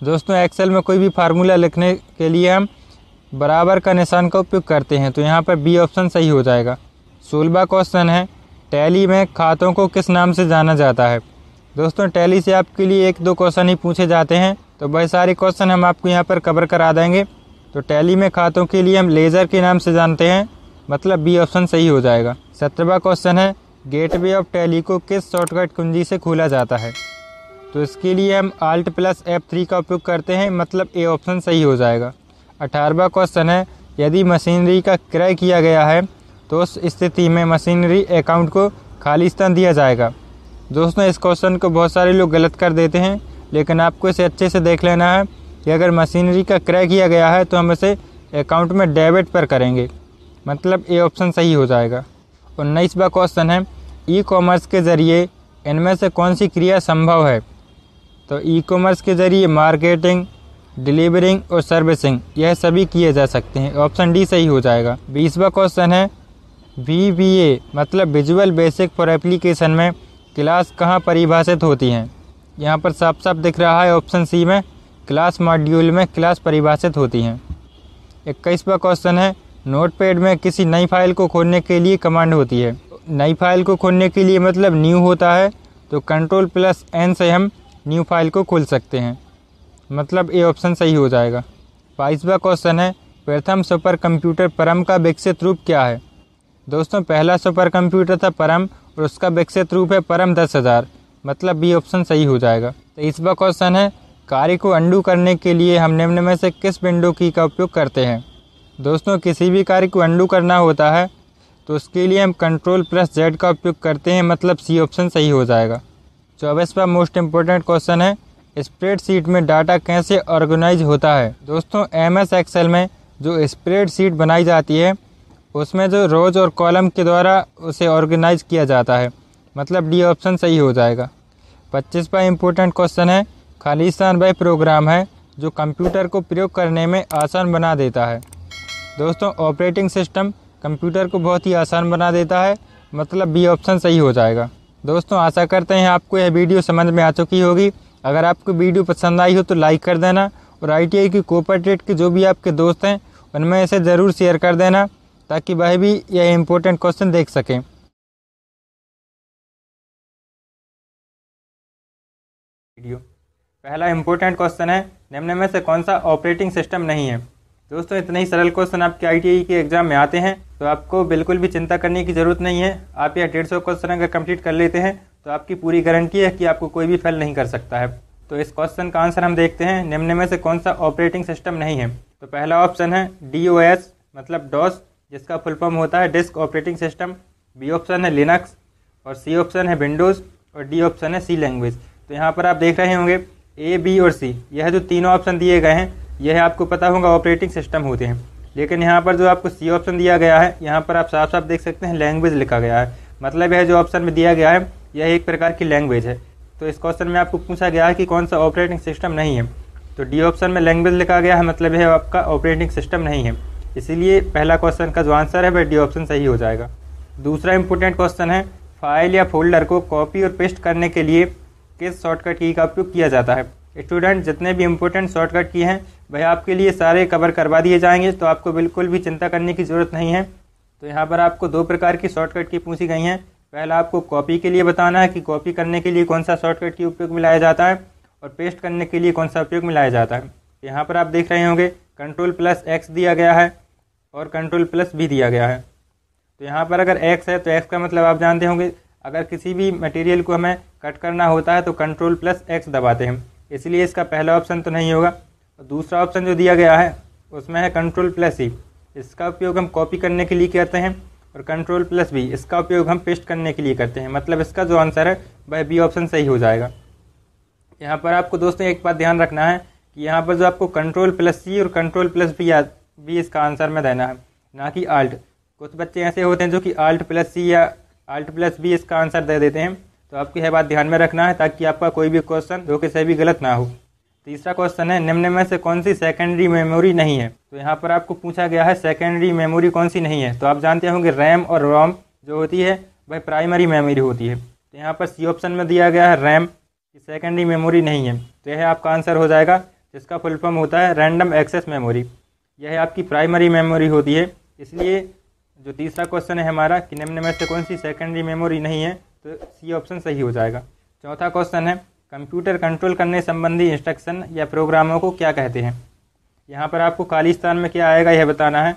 दोस्तों एक्सेल में कोई भी फार्मूला लिखने के लिए हम बराबर का निशान का उपयोग करते हैं, तो यहाँ पर बी ऑप्शन सही हो जाएगा। 16वां क्वेश्चन है, टैली में खातों को किस नाम से जाना जाता है? दोस्तों टैली से आपके लिए 1-2 क्वेश्चन ही पूछे जाते हैं, तो वह सारे क्वेश्चन हम आपको यहाँ पर कवर करा देंगे। तो टैली में खातों के लिए हम लेज़र के नाम से जानते हैं, मतलब बी ऑप्शन सही हो जाएगा। 17वां क्वेश्चन है, गेटवे ऑफ टैली को किस शॉर्टकट कुंजी से खोला जाता है? तो इसके लिए हम Alt+F3 का उपयोग करते हैं, मतलब ए ऑप्शन सही हो जाएगा। 18वां क्वेश्चन है, यदि मशीनरी का क्रय किया गया है तो उस स्थिति में मशीनरी अकाउंट को खाली स्थान दिया जाएगा। दोस्तों इस क्वेश्चन को बहुत सारे लोग गलत कर देते हैं, लेकिन आपको इसे अच्छे से देख लेना है कि अगर मशीनरी का क्रय किया गया है तो हम इसे अकाउंट में डेबिट पर करेंगे, मतलब ए ऑप्शन सही हो जाएगा। 19वां क्वेश्चन है, ई कॉमर्स के ज़रिए इनमें से कौन सी क्रिया संभव है? तो ई कॉमर्स के ज़रिए मार्केटिंग, डिलीवरिंग और सर्विसिंग यह सभी किए जा सकते हैं। ऑप्शन डी सही हो जाएगा। 20वां क्वेश्चन है VBA मतलब विजुअल बेसिक फॉर एप्लीकेशन में क्लास कहाँ परिभाषित होती हैं? यहाँ पर साफ साफ दिख रहा है ऑप्शन सी में क्लास मॉड्यूल में क्लास परिभाषित होती हैं। 21वां क्वेश्चन है नोटपैड में किसी नई फाइल को खोलने के लिए कमांड होती है। नई फाइल को खोलने के लिए मतलब न्यू होता है, तो Ctrl+N से हम न्यू फाइल को खोल सकते हैं, मतलब ये ऑप्शन सही हो जाएगा। 22वां क्वेश्चन है प्रथम सुपर कंप्यूटर परम का विकसित रूप क्या है? दोस्तों पहला सुपर कंप्यूटर था परम और उसका विकसित रूप है परम 10,000, मतलब बी ऑप्शन सही हो जाएगा। 23वां क्वेश्चन है कार्य को अंडू करने के लिए हम निम्न में से किस विंडो की का उपयोग करते हैं? दोस्तों किसी भी कार्य को अंडू करना होता है तो उसके लिए हम Ctrl+Z का उपयोग करते हैं, मतलब सी ऑप्शन सही हो जाएगा। 24वां मोस्ट इम्पोर्टेंट क्वेश्चन है स्प्रेडशीट में डाटा कैसे ऑर्गेनाइज होता है? दोस्तों MS एक्सेल में जो स्प्रेडशीट बनाई जाती है उसमें जो रोज और कॉलम के द्वारा उसे ऑर्गेनाइज किया जाता है, मतलब डी ऑप्शन सही हो जाएगा। 25वां इम्पोर्टेंट क्वेश्चन है खालिस्तान वह प्रोग्राम है जो कंप्यूटर को प्रयोग करने में आसान बना देता है। दोस्तों ऑपरेटिंग सिस्टम कंप्यूटर को बहुत ही आसान बना देता है, मतलब बी ऑप्शन सही हो जाएगा। दोस्तों आशा करते हैं आपको यह वीडियो समझ में आ चुकी होगी। अगर आपको वीडियो पसंद आई हो तो लाइक कर देना और ITI की कोपर टेट के जो भी आपके दोस्त हैं उनमें इसे ज़रूर शेयर कर देना ताकि वह भी यह इम्पोर्टेंट क्वेश्चन देख सकें। पहला इम्पोर्टेंट क्वेश्चन है निम्न में से कौन सा ऑपरेटिंग सिस्टम नहीं है? दोस्तों इतने ही सरल क्वेश्चन आपके ITI के एग्जाम में आते हैं तो आपको बिल्कुल भी चिंता करने की ज़रूरत नहीं है। आप यह 150 क्वेश्चन अगर कंप्लीट कर लेते हैं तो आपकी पूरी गारंटी है कि आपको कोई भी फेल नहीं कर सकता है। तो इस क्वेश्चन का आंसर हम देखते हैं निम्न में से कौन सा ऑपरेटिंग सिस्टम नहीं है। तो पहला ऑप्शन है DOS मतलब डॉस, जिसका फुल फॉर्म होता है disk operating system. B option है लिनक्स और सी ऑप्शन है विंडोज़ और डी ऑप्शन है सी लैंग्वेज। तो यहाँ पर आप देख रहे होंगे A, B और C, यह जो तीनों ऑप्शन दिए गए हैं यह आपको पता होगा ऑपरेटिंग सिस्टम होते हैं। लेकिन यहाँ पर जो आपको सी ऑप्शन दिया गया है यहाँ पर आप साफ साफ देख सकते हैं लैंग्वेज लिखा गया है, मतलब यह जो ऑप्शन में दिया गया है यह एक प्रकार की लैंग्वेज है। तो इस क्वेश्चन में आपको पूछा गया है कि कौन सा ऑपरेटिंग सिस्टम नहीं है, तो डी ऑप्शन में लैंग्वेज लिखा गया है, मतलब यह आपका ऑपरेटिंग सिस्टम नहीं है। इसीलिए पहला क्वेश्चन का जो आंसर है वह डी ऑप्शन सही हो जाएगा। दूसरा इंपॉर्टेंट क्वेश्चन है फाइल या फोल्डर को कॉपी और पेस्ट करने के लिए किस शॉर्टकट की का उपयोग किया जाता है? स्टूडेंट जितने भी इंपॉर्टेंट शॉर्टकट की हैं वह आपके लिए सारे कवर करवा दिए जाएंगे, तो आपको बिल्कुल भी चिंता करने की ज़रूरत नहीं है। तो यहाँ पर आपको दो प्रकार की शॉर्टकट की पूछी गई हैं। पहला आपको कॉपी के लिए बताना है कि कॉपी करने के लिए कौन सा शॉर्टकट की उपयोग में लाया जाता है और पेस्ट करने के लिए कौन सा उपयोग में लाया जाता है। यहाँ पर आप देख रहे होंगे Ctrl+X दिया गया है और Ctrl+V दिया गया है। तो यहाँ पर अगर X है तो X का मतलब आप जानते होंगे, अगर किसी भी मटेरियल को हमें कट करना होता है तो Ctrl+X दबाते हैं, इसलिए इसका पहला ऑप्शन तो नहीं होगा। और दूसरा ऑप्शन जो दिया गया है उसमें है Ctrl+C, इसका उपयोग हम कॉपी करने के लिए करते हैं, और Ctrl+V इसका उपयोग हम पेस्ट करने के लिए करते हैं, मतलब इसका जो आंसर है वह बी ऑप्शन सही हो जाएगा। यहाँ पर आपको दोस्तों एक बात ध्यान रखना है कि यहाँ पर जो आपको Ctrl+C और Ctrl+V इसका आंसर में देना है, ना कि आल्ट। कुछ बच्चे ऐसे होते हैं जो कि Alt+C या Alt+V इसका आंसर दे देते हैं, तो आपको यह बात ध्यान में रखना है ताकि आपका कोई भी क्वेश्चन धोखे से भी गलत ना हो। तीसरा क्वेश्चन है निम्न में से कौन सी सेकेंडरी मेमोरी नहीं है? तो यहाँ पर आपको पूछा गया है सेकेंडरी मेमोरी कौन सी नहीं है। तो आप जानते होंगे रैम और रोम जो होती है वह प्राइमरी मेमोरी होती है। तो यहाँ पर सी ऑप्शन में दिया गया है रैम की सेकेंडरी मेमोरी नहीं है, तो यह आपका आंसर हो जाएगा, जिसका फुल फॉर्म होता है रैंडम एक्सेस मेमोरी। यह आपकी प्राइमरी मेमोरी होती है। इसलिए जो तीसरा क्वेश्चन है हमारा कि निम्न में से कौन सी सेकेंडरी मेमोरी नहीं है, तो सी ऑप्शन सही हो जाएगा। चौथा क्वेश्चन है कंप्यूटर कंट्रोल करने संबंधी इंस्ट्रक्शन या प्रोग्रामों को क्या कहते हैं? यहाँ पर आपको खालिस्तान में क्या आएगा यह बताना है।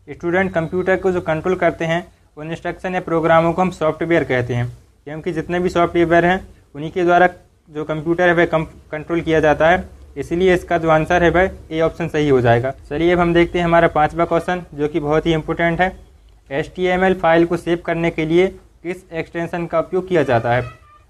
स्टूडेंट कंप्यूटर को जो कंट्रोल करते हैं उन इंस्ट्रक्शन या प्रोग्रामों को हम सॉफ्टवेयर कहते हैं, क्योंकि जितने भी सॉफ्टवेयर हैं उन्हीं के द्वारा जो कंप्यूटर है वह कंट्रोल किया जाता है, इसलिए इसका जो आंसर है वह ए ऑप्शन सही हो जाएगा। चलिए अब हम देखते हैं हमारा पाँचवा क्वेश्चन जो कि बहुत ही इंपॉर्टेंट है। HTML फाइल को सेव करने के लिए किस एक्सटेंशन का उपयोग किया जाता है?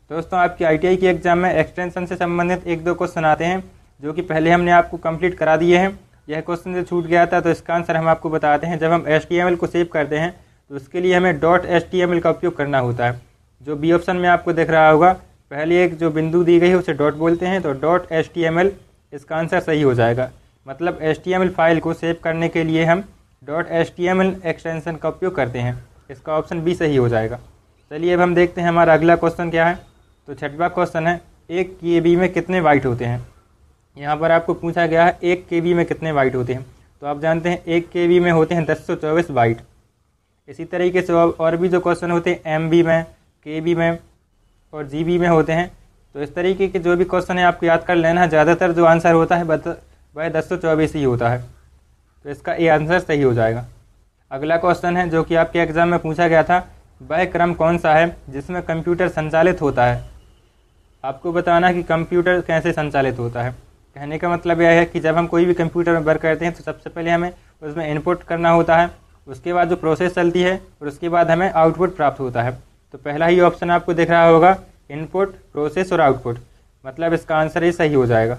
दोस्तों आपकी ITI के एग्जाम में एक्सटेंशन से संबंधित एक दो क्वेश्चन आते हैं जो कि पहले हमने आपको कंप्लीट करा दिए हैं। यह क्वेश्चन जो छूट गया था तो इसका आंसर हम आपको बताते हैं। जब हम HTML को सेव करते हैं तो उसके लिए हमें .html का उपयोग करना होता है, जो बी ऑप्शन में आपको दिख रहा होगा पहले एक जो बिंदु दी गई है उसे डॉट बोलते हैं, तो .html इसका आंसर सही हो जाएगा। मतलब HTML फाइल को सेव करने के लिए हम .html एक्सटेंशन का उपयोग करते हैं। इसका ऑप्शन बी सही हो जाएगा। चलिए अब हम देखते हैं हमारा अगला क्वेश्चन क्या है। तो छठवां क्वेश्चन है 1 KB में कितने बाइट होते हैं। यहाँ पर आपको पूछा गया है 1 KB में कितने बाइट होते हैं। तो आप जानते हैं 1 KB में होते हैं 1024 बाइट। इसी तरीके से और भी जो क्वेश्चन होते हैं MB में, KB में और GB में होते हैं। तो इस तरीके के जो भी क्वेश्चन है आपको याद कर लेना है। ज़्यादातर जो आंसर होता है वह 1024 ही होता है। तो इसका ए आंसर सही हो जाएगा। अगला क्वेश्चन है जो कि आपके एग्ज़ाम में पूछा गया था, वह क्रम कौन सा है जिसमें कंप्यूटर संचालित होता है। आपको बताना कि कंप्यूटर कैसे संचालित होता है। कहने का मतलब यह है कि जब हम कोई भी कंप्यूटर में वर्क करते हैं तो सबसे पहले हमें उसमें इनपुट करना होता है, उसके बाद जो प्रोसेस चलती है और उसके बाद हमें आउटपुट प्राप्त होता है। तो पहला ही ऑप्शन आपको दिख रहा होगा, इनपुट, प्रोसेस और आउटपुट। मतलब इसका आंसर ही सही हो जाएगा।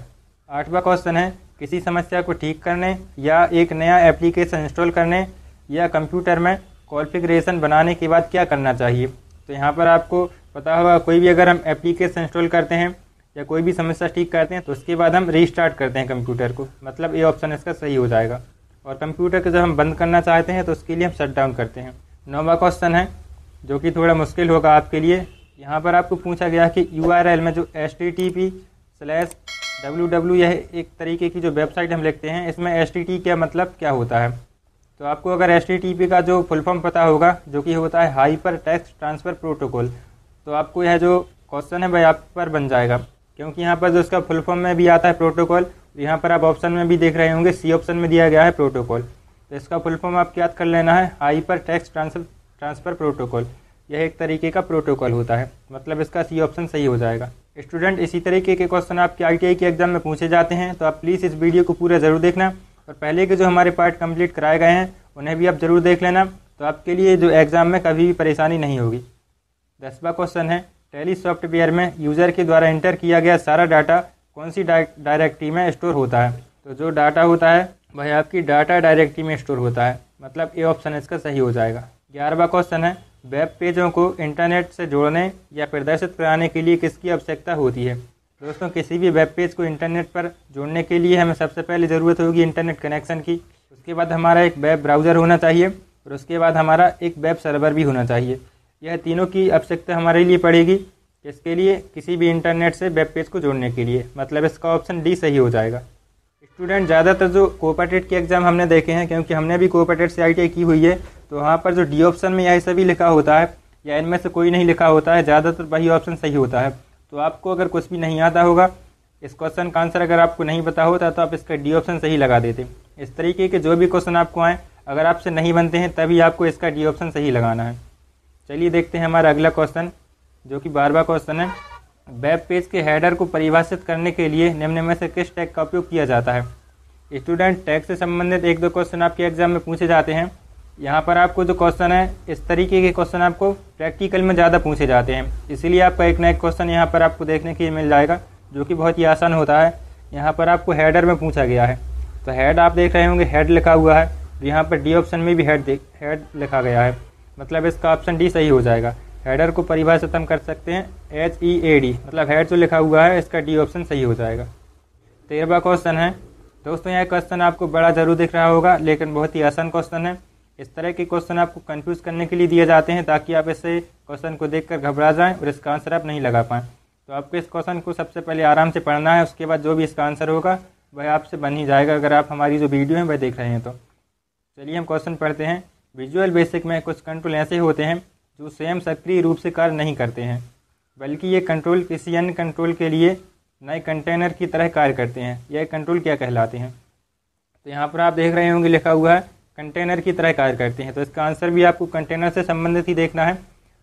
8वां क्वेश्चन है, किसी समस्या को ठीक करने या एक नया एप्लीकेशन इंस्टॉल करने या कंप्यूटर में कॉन्फ़िगरेशन बनाने के बाद क्या करना चाहिए। तो यहाँ पर आपको पता होगा कोई भी अगर हम एप्लीकेशन इंस्टॉल करते हैं या कोई भी समस्या ठीक करते हैं तो उसके बाद हम रीस्टार्ट करते हैं कंप्यूटर को। मतलब ये ऑप्शन इसका सही हो जाएगा। और कंप्यूटर को जब हम बंद करना चाहते हैं तो उसके लिए हम शट डाउन करते हैं। 9वां क्वेश्चन है जो कि थोड़ा मुश्किल होगा आपके लिए। यहाँ पर आपको पूछा गया कि URL में जो http/www यह एक तरीके की जो वेबसाइट हम लिखते हैं, इसमें HTTP का मतलब क्या होता है। तो आपको अगर HTTP का जो फुल फॉर्म पता होगा जो कि होता है हाइपर टेक्स्ट ट्रांसफ़र प्रोटोकॉल, तो आपको यह जो क्वेश्चन है वह आप पर बन जाएगा। क्योंकि यहाँ पर जो इसका फुल फॉर्म में भी आता है प्रोटोकॉल, यहाँ पर आप ऑप्शन में भी देख रहे होंगे सी ऑप्शन में दिया गया है प्रोटोकॉल। तो इसका फुल फॉर्म आपको याद कर लेना है, हाइपर टेक्स्ट ट्रांसफ़र प्रोटोकॉल। यह एक तरीके का प्रोटोकॉल होता है। मतलब इसका सी ऑप्शन सही हो जाएगा। स्टूडेंट, इसी तरीके के क्वेश्चन आपके ITI के एग्जाम में पूछे जाते हैं, तो आप प्लीज़ इस वीडियो को पूरा ज़रूर देखना और पहले के जो हमारे पार्ट कंप्लीट कराए गए हैं उन्हें भी आप ज़रूर देख लेना। तो आपके लिए जो एग्ज़ाम में कभी भी परेशानी नहीं होगी। 10वां क्वेश्चन है, टैली सॉफ्टवेयर में यूज़र के द्वारा इंटर किया गया सारा डाटा कौन सी डायरेक्टरी में स्टोर होता है। तो जो डाटा होता है वह आपकी डाटा डायरेक्टरी में स्टोर होता है। मतलब ए ऑप्शन इसका सही हो जाएगा। 11वां क्वेश्चन है, वेब पेजों को इंटरनेट से जोड़ने या प्रदर्शित कराने के लिए किसकी आवश्यकता होती है। दोस्तों, किसी भी वेब पेज को इंटरनेट पर जोड़ने के लिए हमें सबसे पहले ज़रूरत होगी इंटरनेट कनेक्शन की। उसके बाद हमारा एक वेब ब्राउज़र होना चाहिए और उसके बाद हमारा एक वेब सर्वर भी होना चाहिए। यह तीनों की आवश्यकता हमारे लिए पड़ेगी। इसके लिए किसी भी इंटरनेट से वेब पेज को जोड़ने के लिए। मतलब इसका ऑप्शन डी सही हो जाएगा। स्टूडेंट, ज़्यादातर जो कोपा टेट के एग्ज़ाम हमने देखे हैं, क्योंकि हमने भी कोपा टेट से ITI की हुई है, तो वहाँ पर जो डी ऑप्शन में यह सभी लिखा होता है या इनमें से कोई नहीं लिखा होता है, ज़्यादातर वही ऑप्शन सही होता है। तो आपको अगर कुछ भी नहीं आता होगा, इस क्वेश्चन का आंसर अगर आपको नहीं पता होता तो आप इसका डी ऑप्शन सही लगा देते। इस तरीके के जो भी क्वेश्चन आपको आएँ, अगर आपसे नहीं बनते हैं तभी आपको इसका डी ऑप्शन सही लगाना है। चलिए देखते हैं हमारा अगला क्वेश्चन जो कि 12वां क्वेश्चन है। वेब पेज के हेडर को परिभाषित करने के लिए निम्न में से किस टैग का उपयोग किया जाता है। स्टूडेंट, टैग से संबंधित 1-2 क्वेश्चन आपके एग्जाम में पूछे जाते हैं। यहाँ पर आपको जो क्वेश्चन है, इस तरीके के क्वेश्चन आपको प्रैक्टिकल में ज़्यादा पूछे जाते हैं, इसीलिए आपका एक ना एक क्वेश्चन यहाँ पर आपको देखने के लिए मिल जाएगा जो कि बहुत ही आसान होता है। यहाँ पर आपको हेडर में पूछा गया है, तो हेड आप देख रहे होंगे, हेड लिखा हुआ है। यहाँ पर डी ऑप्शन में भी हेड लिखा गया है। मतलब इसका ऑप्शन डी सही हो जाएगा। हेडर को परिभाषित हम कर सकते हैं HEAD, मतलब हेड जो लिखा हुआ है, इसका डी ऑप्शन सही हो जाएगा। 13वां क्वेश्चन है। दोस्तों, यह क्वेश्चन आपको बड़ा ज़रूर दिख रहा होगा, लेकिन बहुत ही आसान क्वेश्चन है। इस तरह के क्वेश्चन आपको कंफ्यूज करने के लिए दिए जाते हैं ताकि आप इससे क्वेश्चन को देखकर घबरा जाएं और इसका आंसर आप नहीं लगा पाएँ। तो आपको इस क्वेश्चन को सबसे पहले आराम से पढ़ना है, उसके बाद जो भी इसका आंसर होगा वह आपसे बन ही जाएगा, अगर आप हमारी जो वीडियो है वह देख रहे हैं तो। चलिए हम क्वेश्चन पढ़ते हैं। विजुअल बेसिक में कुछ कंट्रोल ऐसे होते हैं जो स्वयं सक्रिय रूप से कार्य नहीं करते हैं, बल्कि ये कंट्रोल किसी अन्य कंट्रोल के लिए नए कंटेनर की तरह कार्य करते हैं। यह कंट्रोल क्या कहलाते हैं। तो यहाँ पर आप देख रहे होंगे लिखा हुआ है कंटेनर की तरह कार्य करते हैं। तो इसका आंसर भी आपको कंटेनर से संबंधित ही देखना है।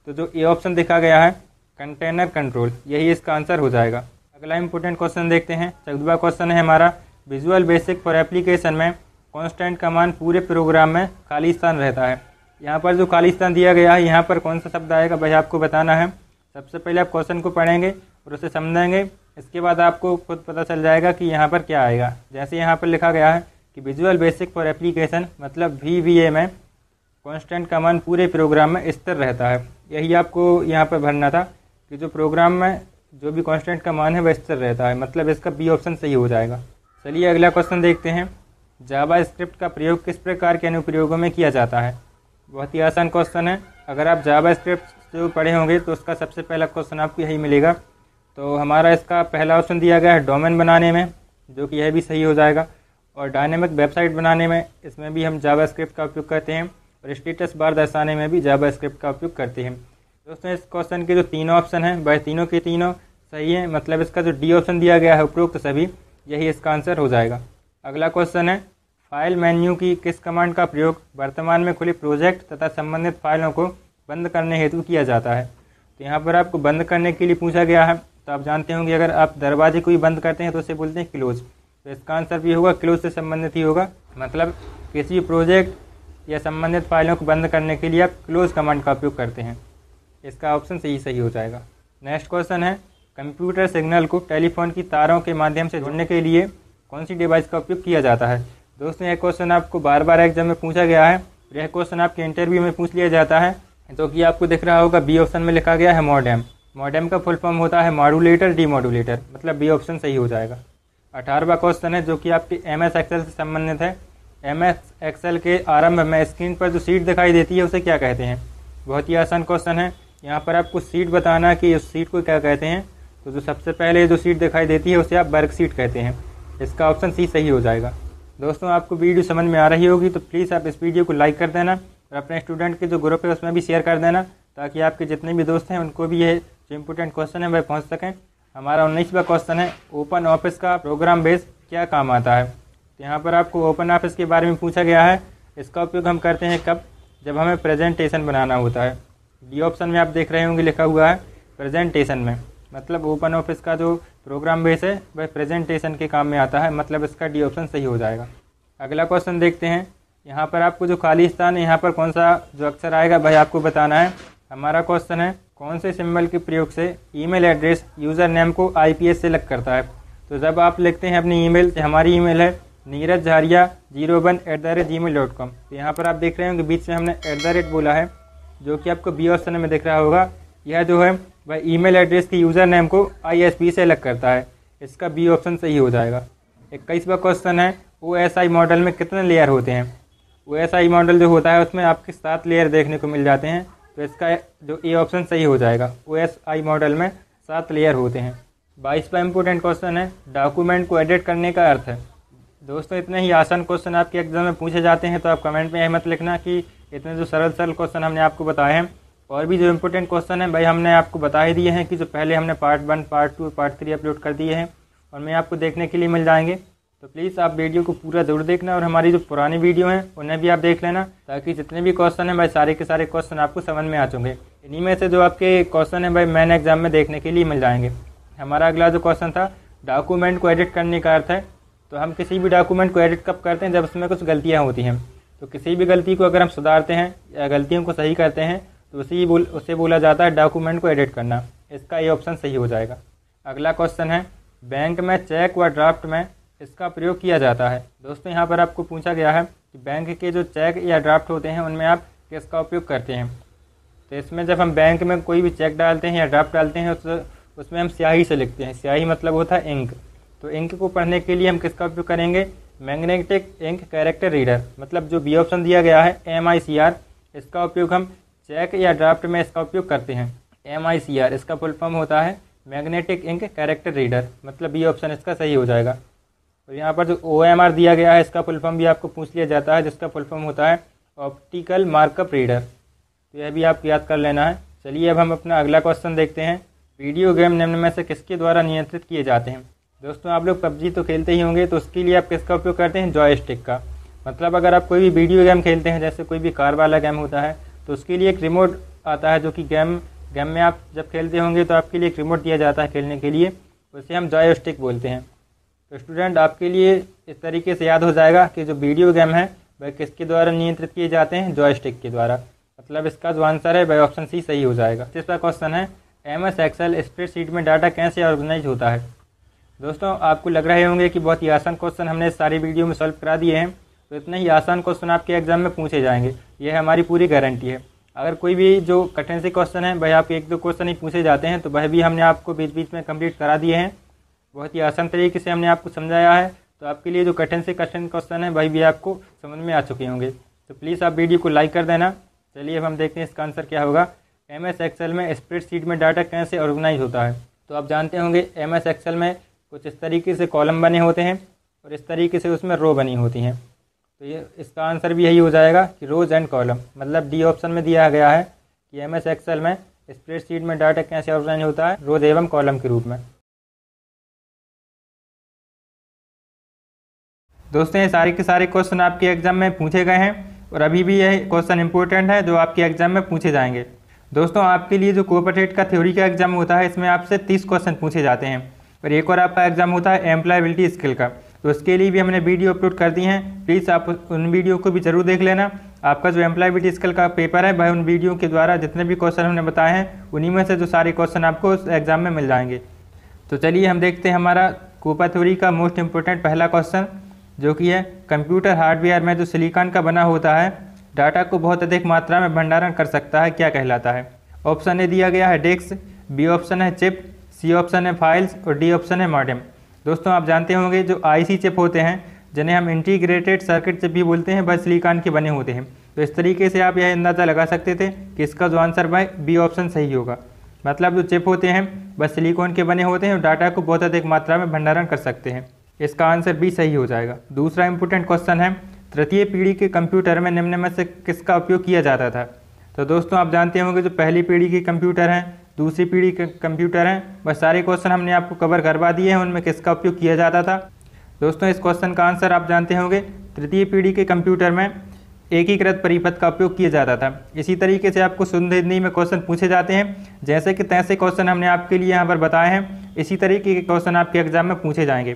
तो जो ए ऑप्शन देखा गया है कंटेनर कंट्रोल, यही इसका आंसर हो जाएगा। अगला इंपॉर्टेंट क्वेश्चन देखते हैं। 14वां क्वेश्चन है हमारा, विजुअल बेसिक फॉर एप्लीकेशन में कांस्टेंट का मान पूरे प्रोग्राम में खाली स्थान रहता है। यहाँ पर जो खाली स्थान दिया गया है, यहाँ पर कौन सा शब्द आएगा वह आपको बताना है। सबसे पहले आप क्वेश्चन को पढ़ेंगे और उसे समझेंगे, इसके बाद आपको खुद पता चल जाएगा कि यहाँ पर क्या आएगा। जैसे यहाँ पर लिखा गया है कि विजुअल बेसिक फॉर एप्लीकेशन, मतलब VBA में कांस्टेंट का मान पूरे प्रोग्राम में स्थिर रहता है। यही आपको यहाँ पर भरना था कि जो प्रोग्राम में जो भी कांस्टेंट का मान है वह स्थिर रहता है, मतलब इसका बी ऑप्शन सही हो जाएगा। चलिए अगला क्वेश्चन देखते हैं। जावा स्क्रिप्ट का प्रयोग किस प्रकार के अनुप्रयोगों में किया जाता है? बहुत ही आसान क्वेश्चन है। अगर आप जावा स्क्रिप्ट जो पढ़े होंगे तो उसका सबसे पहला क्वेश्चन आपको यही मिलेगा। तो हमारा इसका पहला ऑप्शन दिया गया है डोमेन बनाने में, जो कि यह भी सही हो जाएगा। और डायनेमिक वेबसाइट बनाने में, इसमें भी हम जावा स्क्रिप्ट का उपयोग करते हैं। और स्टेटस बार दर्शाने में भी जावा स्क्रिप्ट का उपयोग करते हैं। दोस्तों इस क्वेश्चन के जो तीनों ऑप्शन हैं वह तीनों के तीनों सही हैं, मतलब इसका जो डी ऑप्शन दिया गया है उपरोक्त सभी, यही इसका आंसर हो जाएगा। अगला क्वेश्चन है फाइल मेन्यू की किस कमांड का प्रयोग वर्तमान में खुले प्रोजेक्ट तथा संबंधित फाइलों को बंद करने हेतु किया जाता है? तो यहाँ पर आपको बंद करने के लिए पूछा गया है। तो आप जानते होंगे अगर आप दरवाजे को ही बंद करते हैं तो उसे बोलते हैं क्लोज। तो इसका आंसर भी होगा क्लोज से संबंधित ही होगा, मतलब किसी प्रोजेक्ट या संबंधित फाइलों को बंद करने के लिए आप क्लोज कमांड का उपयोग करते हैं। इसका ऑप्शन सही हो जाएगा। नेक्स्ट क्वेश्चन है कंप्यूटर सिग्नल को टेलीफोन की तारों के माध्यम से जोड़ने के लिए कौन सी डिवाइस का उपयोग किया जाता है? दोस्तों यह क्वेश्चन आपको बार बार एग्जाम में पूछा गया है। यह क्वेश्चन आपके इंटरव्यू में पूछ लिया जाता है, तो कि आपको दिख रहा होगा बी ऑप्शन में लिखा गया है मॉडेम। मॉडेम का फुल फॉर्म होता है मॉड्यूलेटर डीमॉड्यूलेटर, मतलब बी ऑप्शन सही हो जाएगा। 18वां क्वेश्चन है जो कि आपके MS एक्सेल से संबंधित है। MS एक्सेल के आरंभ में स्क्रीन पर जो सीट दिखाई देती है उसे क्या कहते हैं? बहुत ही आसान क्वेश्चन है। यहाँ पर आपको सीट बताना कि उस सीट को क्या कहते हैं। तो जो सबसे पहले जो सीट दिखाई देती है उसे आप वर्क सीट कहते हैं। इसका ऑप्शन सी सही हो जाएगा। दोस्तों आपको वीडियो समझ में आ रही होगी तो प्लीज़ आप इस वीडियो को लाइक कर देना और अपने स्टूडेंट के जो ग्रुप है उसमें भी शेयर कर देना, ताकि आपके जितने भी दोस्त हैं उनको भी ये जो इम्पोर्टेंट क्वेश्चन है वह पहुँच सकें। हमारा 19वां क्वेश्चन है ओपन ऑफिस का प्रोग्राम बेस क्या काम आता है? तो यहाँ पर आपको ओपन ऑफिस के बारे में पूछा गया है। इसका उपयोग हम करते हैं कब? जब हमें प्रेजेंटेशन बनाना होता है। डी ऑप्शन में आप देख रहे होंगे लिखा हुआ है प्रेजेंटेशन में, मतलब ओपन ऑफिस का जो प्रोग्राम बेस है वह प्रेजेंटेशन के काम में आता है, मतलब इसका डी ऑप्शन सही हो जाएगा। अगला क्वेश्चन देखते हैं। यहाँ पर आपको जो खाली स्थान है यहाँ पर कौन सा जो अक्षर आएगा वह आपको बताना है। हमारा क्वेश्चन है कौन से सिंबल के प्रयोग से ईमेल एड्रेस यूज़र नेम को IPS से अलग करता है? तो जब आप लिखते हैं अपनी ईमेल, हमारी ईमेल है neerajjharia01@gmail.com। तो यहाँ पर आप देख रहे होंगे बीच में हमने @ बोला है, जो कि आपको बी ऑप्शन में दिख रहा होगा। यह जो है वह ईमेल एड्रेस के यूज़र नेम को ISP से अलग करता है। इसका बी ऑप्शन सही हो जाएगा। 21वां क्वेश्चन है OSI मॉडल में कितने लेयर होते हैं? OSI मॉडल जो होता है उसमें आपके 7 लेयर देखने को मिल जाते हैं। तो इसका जो ए ऑप्शन सही हो जाएगा। OSI मॉडल में 7 लेयर होते हैं। 22वां इंपॉर्टेंट क्वेश्चन है डॉक्यूमेंट को एडिट करने का अर्थ है। दोस्तों इतने ही आसान क्वेश्चन आपके एग्जाम में पूछे जाते हैं, तो आप कमेंट में मत लिखना कि इतने जो सरल क्वेश्चन हमने आपको बताए हैं। और भी जो इम्पोर्टेंट क्वेश्चन है भाई हमने आपको बता ही दिए हैं कि जो पहले हमने पार्ट 1, पार्ट 2, पार्ट 3 अपलोड कर दिए हैं और मैं आपको देखने के लिए मिल जाएंगे। तो प्लीज़ आप वीडियो को पूरा जरूर देखना और हमारी जो पुरानी वीडियो हैं उन्हें भी आप देख लेना, ताकि जितने भी क्वेश्चन हैं भाई सारे के सारे क्वेश्चन आपको समझ में आ चुके। इन्हीं में से जो आपके क्वेश्चन हैं भाई मेन एग्जाम में देखने के लिए मिल जाएंगे। हमारा अगला जो क्वेश्चन था डॉक्यूमेंट को एडिट करने का अर्थ है। तो हम किसी भी डॉक्यूमेंट को एडिट कब करते हैं? जब उसमें कुछ गलतियाँ होती हैं। तो किसी भी गलती को अगर हम सुधारते हैं या गलतियों को सही करते हैं तो उसे बोला जाता है डॉक्यूमेंट को एडिट करना। इसका ये ऑप्शन सही हो जाएगा। अगला क्वेश्चन है बैंक में चेक व ड्राफ्ट में इसका प्रयोग किया जाता है। दोस्तों यहाँ पर आपको पूछा गया है कि बैंक के जो चेक या ड्राफ्ट होते हैं उनमें आप किसका उपयोग करते हैं? तो इसमें जब हम बैंक में कोई भी चेक डालते हैं या ड्राफ्ट डालते हैं उसमें हम स्याही से लिखते हैं। स्याही मतलब होता है इंक। तो इंक को पढ़ने के लिए हम किसका उपयोग करेंगे? मैग्नेटिक इंक कैरेक्टर रीडर, मतलब जो बी ऑप्शन दिया गया है MICR। इसका उपयोग हम चेक या ड्राफ्ट में इसका उपयोग करते हैं। MICR इसका फुल फॉर्म होता है मैग्नेटिक इंक कैरेक्टर रीडर, मतलब बी ऑप्शन इसका सही हो जाएगा। और यहाँ पर जो OMR दिया गया है इसका फुल फॉर्म भी आपको पूछ लिया जाता है, जिसका फुल फॉर्म होता है ऑप्टिकल मार्कअप रीडर। तो यह भी आपको याद कर लेना है। चलिए अब हम अपना अगला क्वेश्चन देखते हैं। वीडियो गेम निम्न में से किसके द्वारा नियंत्रित किए जाते हैं? दोस्तों आप लोग PUBG तो खेलते ही होंगे, तो उसके लिए आप किसका उपयोग करते हैं? जॉयस्टिक का। मतलब अगर आप कोई भी वीडियो गेम खेलते हैं, जैसे कोई भी कार वाला गेम होता है, तो उसके लिए एक रिमोट आता है, जो कि गेम में आप जब खेलते होंगे तो आपके लिए एक रिमोट दिया जाता है खेलने के लिए, उसे हम जॉयस्टिक बोलते हैं। तो स्टूडेंट आपके लिए इस तरीके से याद हो जाएगा कि जो वीडियो गेम है वह किसके द्वारा नियंत्रित किए जाते हैं? जॉयस्टिक के द्वारा। मतलब इसका जो आंसर है वह ऑप्शन सी सही हो जाएगा। तीसरा क्वेश्चन है MS एक्सेल स्प्रेडशीट में डाटा कैसे ऑर्गेनाइज होता है? दोस्तों आपको लग रहे होंगे कि बहुत ही आसान क्वेश्चन हमने सारी वीडियो में सॉल्व करा दिए हैं। तो इतने ही आसान क्वेश्चन आपके एग्जाम में पूछे जाएंगे, यह हमारी पूरी गारंटी है। अगर कोई भी जो कठिन से क्वेश्चन है भाई आपके 1-2 क्वेश्चन ही पूछे जाते हैं तो वह भी हमने आपको बीच बीच में कंप्लीट करा दिए हैं। बहुत ही आसान तरीके से हमने आपको समझाया है, तो आपके लिए जो कठिन से कठिन क्वेश्चन है वही भी आपको समझ में आ चुके होंगे। तो प्लीज़ आप वीडियो को लाइक कर देना। चलिए अब हम देखते हैं इसका आंसर क्या होगा। MS एक्सेल में स्प्रेडशीट में डाटा कैसे ऑर्गेनाइज होता है। तो आप जानते होंगे MS एक्सेल में कुछ इस तरीके से कॉलम बने होते हैं और इस तरीके से उसमें रो बनी होती हैं। तो ये इसका आंसर भी यही हो जाएगा कि रोज एंड कॉलम, मतलब डी ऑप्शन में दिया गया है कि MS एक्सेल में स्प्रेडशीट में डाटा कैसे ऑर्गेनाइज होता है, रोज एवं कॉलम के रूप में। दोस्तों ये सारे के सारे क्वेश्चन आपके एग्जाम में पूछे गए हैं और अभी भी यह क्वेश्चन इंपॉर्टेंट है जो आपके एग्जाम में पूछे जाएंगे। दोस्तों आपके लिए जो कोऑपरेटिव का थ्योरी का एग्जाम होता है इसमें आपसे 30 क्वेश्चन पूछे जाते हैं और एक और आपका एग्जाम होता है एम्प्लॉयबिलिटी स्किल का, तो उसके लिए भी हमने वीडियो अपलोड कर दी हैं। प्लीज़ आप उन वीडियो को भी जरूर देख लेना। आपका जो एम्प्लॉयबिलिटी स्किल का पेपर है वह उन वीडियो के द्वारा जितने भी क्वेश्चन हमने बताए हैं उन्हीं में से जो सारे क्वेश्चन आपको उस एग्जाम में मिल जाएंगे। तो चलिए हम देखते हैं हमारा कोपा थ्योरी का मोस्ट इंपॉर्टेंट पहला क्वेश्चन, जो कि है कंप्यूटर हार्डवेयर में जो सिलिकॉन का बना होता है डाटा को बहुत अधिक मात्रा में भंडारण कर सकता है, क्या कहलाता है। ऑप्शन ए दिया गया है डिस्क, बी ऑप्शन है चिप, सी ऑप्शन है फाइल्स और डी ऑप्शन है मॉडेम। दोस्तों आप जानते होंगे जो IC चिप होते हैं जिन्हें हम इंटीग्रेटेड सर्किट चिप भी बोलते हैं वह सिलिकॉन के बने होते हैं। तो इस तरीके से आप यह अंदाज़ा लगा सकते थे कि इसका जो आंसर भाई बी ऑप्शन सही होगा, मतलब जो चिप होते हैं वह सिलिकॉन के बने होते हैं और डाटा को बहुत अधिक मात्रा में भंडारण कर सकते हैं। इसका आंसर बी सही हो जाएगा। दूसरा इंपॉर्टेंट क्वेश्चन है तृतीय पीढ़ी के कंप्यूटर में निम्न में से किसका उपयोग किया जाता था। तो दोस्तों आप जानते होंगे जो पहली पीढ़ी के कंप्यूटर हैं, दूसरी पीढ़ी के कंप्यूटर हैं, वह सारे क्वेश्चन हमने आपको कवर करवा दिए हैं उनमें किसका उपयोग किया जाता था। दोस्तों इस क्वेश्चन का आंसर आप जानते होंगे तृतीय पीढ़ी के कंप्यूटर में एकीकृत परिपथ का उपयोग किया जाता था। इसी तरीके से आपको शुद्ध हिंदी में क्वेश्चन पूछे जाते हैं, जैसे कि तैसे क्वेश्चन हमने आपके लिए यहाँ पर बताए हैं, इसी तरीके के क्वेश्चन आपके एग्जाम में पूछे जाएंगे।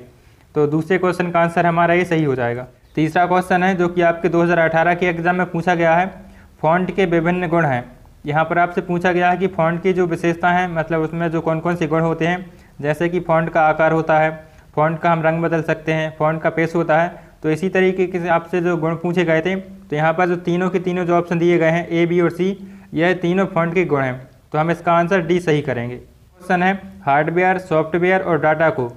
तो दूसरे क्वेश्चन का आंसर हमारा ये सही हो जाएगा। तीसरा क्वेश्चन है जो कि आपके 2018 के एग्जाम में पूछा गया है, फॉन्ट के विभिन्न गुण हैं। यहाँ पर आपसे पूछा गया है कि फॉन्ट की जो विशेषता है, मतलब उसमें जो कौन कौन से गुण होते हैं, जैसे कि फॉन्ट का आकार होता है, फॉन्ट का हम रंग बदल सकते हैं, फॉन्ट का पेस होता है। तो इसी तरीके से आपसे जो गुण पूछे गए थे, तो यहाँ पर जो तीनों के तीनों जो ऑप्शन दिए गए हैं A, B और C, यह तीनों फॉन्ट के गुण हैं। तो हम इसका आंसर डी सही करेंगे। क्वेश्चन है हार्डवेयर, सॉफ्टवेयर और डाटा को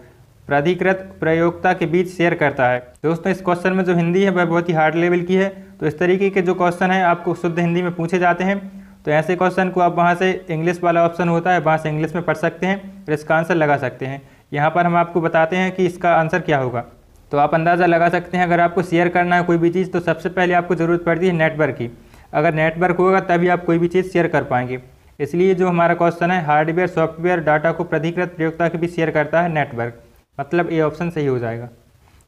प्राधिकृत प्रयोक्ता के बीच शेयर करता है। दोस्तों इस क्वेश्चन में जो हिंदी है वह बहुत ही हार्ड लेवल की है, तो इस तरीके के जो क्वेश्चन है आपको शुद्ध हिंदी में पूछे जाते हैं। तो ऐसे क्वेश्चन को आप वहाँ से इंग्लिश वाला ऑप्शन होता है वहाँ से इंग्लिश में पढ़ सकते हैं और इसका आंसर लगा सकते हैं। यहाँ पर हम आपको बताते हैं कि इसका आंसर क्या होगा। तो आप अंदाज़ा लगा सकते हैं अगर आपको शेयर करना है कोई भी चीज़ तो सबसे पहले आपको ज़रूरत पड़ती है नेटवर्क की। अगर नेटवर्क होगा तभी आप कोई भी चीज़ शेयर कर पाएंगे। इसलिए जो हमारा क्वेश्चन है हार्डवेयर, सॉफ्टवेयर, डाटा को प्राधिकृत प्रयोक्ता के बीच शेयर करता है नेटवर्क, मतलब ए ऑप्शन सही हो जाएगा।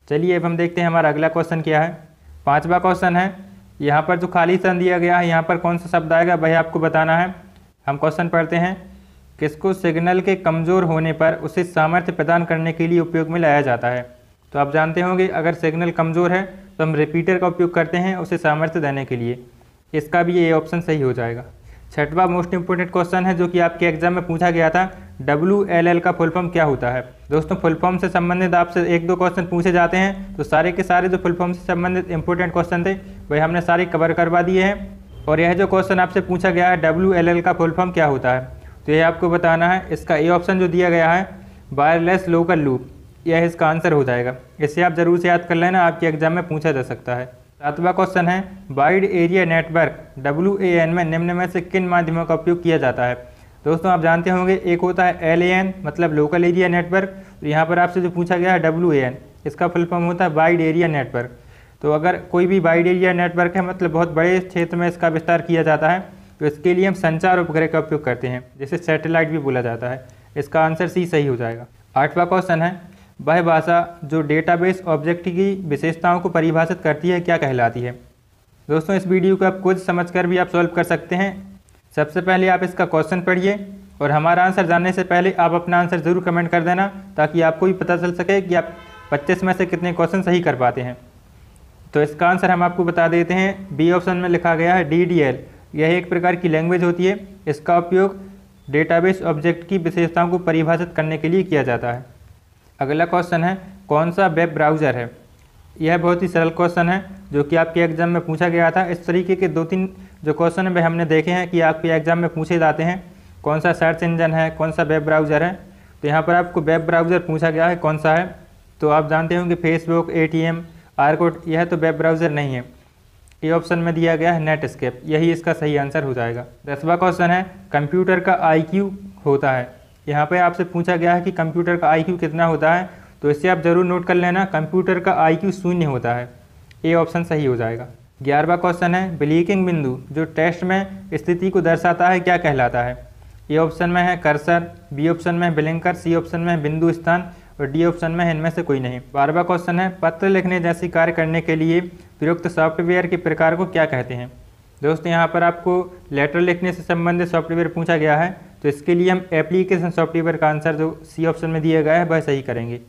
चलिए अब हम देखते हैं हमारा अगला क्वेश्चन क्या है। पांचवा क्वेश्चन है, यहाँ पर जो खाली स्थान दिया गया है यहाँ पर कौन सा शब्द आएगा वही आपको बताना है। हम क्वेश्चन पढ़ते हैं, किसको सिग्नल के कमज़ोर होने पर उसे सामर्थ्य प्रदान करने के लिए उपयोग में लाया जाता है। तो आप जानते होंगे अगर सिग्नल कमज़ोर है तो हम रिपीटर का उपयोग करते हैं उसे सामर्थ्य देने के लिए। इसका भी ये ऑप्शन सही हो जाएगा। छठवां मोस्ट इंपोर्टेंट क्वेश्चन है जो कि आपके एग्जाम में पूछा गया था, WLL का फुल फॉर्म क्या होता है। दोस्तों फुल फॉर्म से संबंधित आपसे 1-2 क्वेश्चन पूछे जाते हैं, तो सारे के सारे जो फुल फॉर्म से संबंधित इंपॉर्टेंट क्वेश्चन थे वही हमने सारे कवर करवा दिए हैं। और यह जो क्वेश्चन आपसे पूछा गया है WLL का फुल फॉर्म क्या होता है, तो यह आपको बताना है। इसका ए ऑप्शन जो दिया गया है वायरलेस लोकल लूप, यह इसका आंसर हो जाएगा। इसे आप जरूर से याद कर लेना, आपके एग्जाम में पूछा जा सकता है। सातवां क्वेश्चन है, वाइड एरिया नेटवर्क WAN में निम्न में से किन माध्यमों का उपयोग किया जाता है। दोस्तों आप जानते होंगे एक होता है LAN मतलब लोकल एरिया नेटवर्क, तो यहाँ पर आपसे जो पूछा गया है WAN, इसका फुल फॉर्म होता है वाइड एरिया नेटवर्क। तो अगर कोई भी वाइड एरिया नेटवर्क है मतलब बहुत बड़े क्षेत्र में इसका विस्तार किया जाता है, तो इसके लिए हम संचार उपग्रह का उपयोग करते हैं, जिसे सैटेलाइट भी बोला जाता है। इसका आंसर सी सही हो जाएगा। आठवां क्वेश्चन है, वह भाषा जो डेटाबेस ऑब्जेक्ट की विशेषताओं को परिभाषित करती है क्या कहलाती है। दोस्तों इस वीडियो को आप खुद समझकर भी आप सॉल्व कर सकते हैं। सबसे पहले आप इसका क्वेश्चन पढ़िए और हमारा आंसर जानने से पहले आप अपना आंसर ज़रूर कमेंट कर देना, ताकि आपको भी पता चल सके कि आप 25 में से कितने क्वेश्चन सही कर पाते हैं। तो इसका आंसर हम आपको बता देते हैं। बी ऑप्शन में लिखा गया है DDL, यह एक प्रकार की लैंग्वेज होती है। इसका उपयोग डेटाबेस ऑब्जेक्ट की विशेषताओं को परिभाषित करने के लिए किया जाता है। अगला क्वेश्चन है, कौन सा वेब ब्राउज़र है। यह बहुत ही सरल क्वेश्चन है जो कि आपके एग्जाम में पूछा गया था। इस तरीके के 2-3 जो क्वेश्चन है हमने देखे हैं कि आपके एग्जाम में पूछे जाते हैं, कौन सा सर्च इंजन है, कौन सा वेब ब्राउज़र है। तो यहाँ पर आपको वेब ब्राउज़र पूछा गया है कौन सा है, तो आप जानते होंगे फेसबुक, ATM, आर्कुट, यह तो वेब ब्राउज़र नहीं है। ए ऑप्शन में दिया गया है नेटस्केप, यही इसका सही आंसर हो जाएगा। 10वां क्वेश्चन है कंप्यूटर का IQ होता है। यहाँ पे आपसे पूछा गया है कि कंप्यूटर का IQ कितना होता है, तो इससे आप ज़रूर नोट कर लेना, कंप्यूटर का IQ 0 होता है। ए ऑप्शन सही हो जाएगा। 11वां क्वेश्चन है ब्लिंकिंग बिंदु जो टेक्स्ट में स्थिति को दर्शाता है क्या कहलाता है। ए ऑप्शन में है कर्सर, बी ऑप्शन में है ब्लिंकर, सी ऑप्शन में है बिंदु स्थान और डी ऑप्शन में है इनमें से कोई नहीं। 12वां क्वेश्चन है पत्र लिखने जैसी कार्य करने के लिए प्रयुक्त सॉफ्टवेयर के प्रकार को क्या कहते हैं। दोस्तों यहाँ पर आपको लेटर लिखने से संबंधित सॉफ्टवेयर पूछा गया है, तो इसके लिए हम एप्लीकेशन सॉफ्टवेयर का आंसर जो सी ऑप्शन में दिया गया है वह सही करेंगे।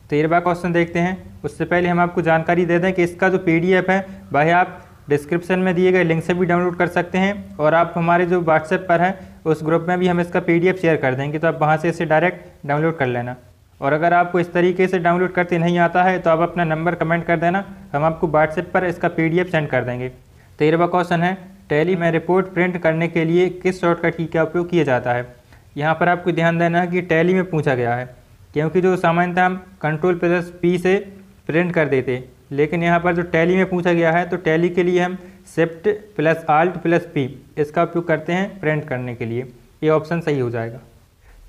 13वां क्वेश्चन देखते हैं। उससे पहले हम आपको जानकारी दे दें कि इसका जो PDF है वह आप डिस्क्रिप्शन में दिए गए लिंक से भी डाउनलोड कर सकते हैं, और आप हमारे जो व्हाट्सएप पर है उस ग्रुप में भी हम इसका PDF शेयर कर देंगे, तो आप वहाँ से इसे डायरेक्ट डाउनलोड कर लेना। और अगर आपको इस तरीके से डाउनलोड करते नहीं आता है तो आप अपना नंबर कमेंट कर देना, हम आपको व्हाट्सएप पर इसका PDF सेंड कर देंगे। 13वां क्वेश्चन है टैली में रिपोर्ट प्रिंट करने के लिए किस शॉर्टकट की का उपयोग किया जाता है। यहाँ पर आपको ध्यान देना है कि टैली में पूछा गया है, क्योंकि जो सामान्यतः हम Ctrl+P से प्रिंट कर देते, लेकिन यहाँ पर जो टैली में पूछा गया है तो टैली के लिए हम Shift+Alt+P इसका उपयोग करते हैं प्रिंट करने के लिए। ये ऑप्शन सही हो जाएगा।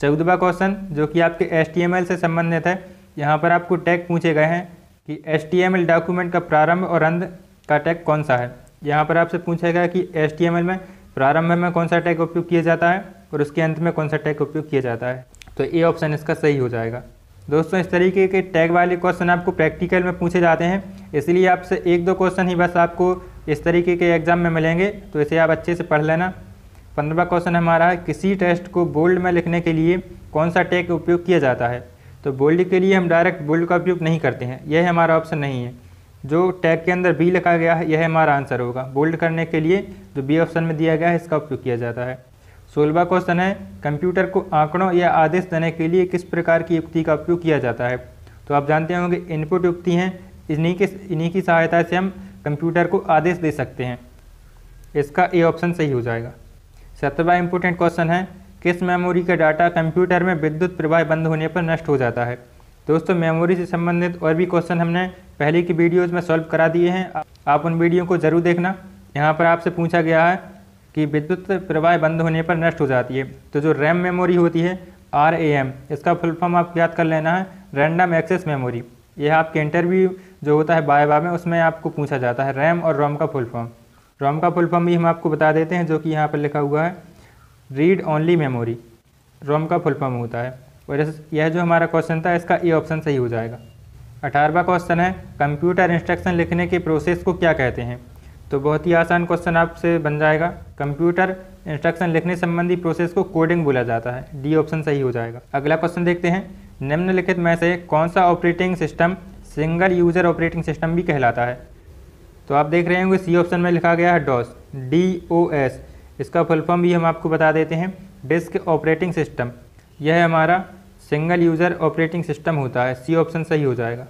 14वां क्वेश्चन जो कि आपके HTML से संबंधित है, यहाँ पर आपको टैग पूछे गए हैं कि HTML डॉक्यूमेंट का प्रारंभ और अंत का टैग कौन सा है। यहाँ पर आपसे पूछा गया कि HTML में प्रारंभ में कौन सा टैग उपयोग किया जाता है और उसके अंत में कौन सा टैग उपयोग किया जाता है, तो ये ऑप्शन इसका सही हो जाएगा। दोस्तों इस तरीके के टैग वाले क्वेश्चन आपको प्रैक्टिकल में पूछे जाते हैं, इसलिए आपसे 1-2 क्वेश्चन ही बस आपको इस तरीके के एग्जाम में मिलेंगे, तो इसे आप अच्छे से पढ़ लेना। 15वां क्वेश्चन हमारा है किसी टेक्स्ट को बोल्ड में लिखने के लिए कौन सा टैग उपयोग किया जाता है। तो बोल्ड के लिए हम डायरेक्ट बोल्ड का उपयोग नहीं करते हैं, यह हमारा ऑप्शन नहीं है। जो टैग के अंदर बी लिखा गया है यह हमारा आंसर होगा। बोल्ड करने के लिए जो बी ऑप्शन में दिया गया है इसका उपयोग किया जाता है। 16वां क्वेश्चन है कंप्यूटर को आंकड़ों या आदेश देने के लिए किस प्रकार की युक्ति का उपयोग किया जाता है। तो आप जानते होंगे इनपुट युक्ति हैं, इन्हीं की सहायता से हम कंप्यूटर को आदेश दे सकते हैं। इसका ए ऑप्शन सही हो जाएगा। 17वां इंपॉर्टेंट क्वेश्चन है किस मेमोरी का डाटा कंप्यूटर में विद्युत प्रवाह बंद होने पर नष्ट हो जाता है। दोस्तों मेमोरी से संबंधित और भी क्वेश्चन हमने पहले की वीडियोज़ में सॉल्व करा दिए हैं, आप उन वीडियो को ज़रूर देखना। यहाँ पर आपसे पूछा गया है कि विद्युत प्रवाह बंद होने पर नष्ट हो जाती है, तो जो रैम मेमोरी होती है RAM, इसका फुल फॉर्म आप याद कर लेना है रैंडम एक्सेस मेमोरी। यह आपके इंटरव्यू जो होता है वाइवा में उसमें आपको पूछा जाता है रैम और रोम का फुल फॉर्म। रोम का फुल फॉर्म भी हम आपको बता देते हैं, जो कि यहाँ पर लिखा हुआ है रीड ओनली मेमोरी, रोम का फुल फॉर्म होता है। और यह जो हमारा क्वेश्चन था इसका ए ऑप्शन सही हो जाएगा। 18वां क्वेश्चन है कंप्यूटर इंस्ट्रक्शन लिखने के प्रोसेस को क्या कहते हैं। तो बहुत ही आसान क्वेश्चन आपसे बन जाएगा। कंप्यूटर इंस्ट्रक्शन लिखने संबंधी प्रोसेस को कोडिंग बोला जाता है, डी ऑप्शन सही हो जाएगा। अगला क्वेश्चन देखते हैं निम्नलिखित में से कौन सा operating system single user operating system भी कहलाता है। तो आप देख रहे होंगे सी ऑप्शन में लिखा गया है DOS, DOS। इसका फुल फॉर्म भी हम आपको बता देते हैं डिस्क ऑपरेटिंग सिस्टम। यह हमारा सिंगल यूज़र ऑपरेटिंग सिस्टम होता है, सी ऑप्शन सही हो जाएगा।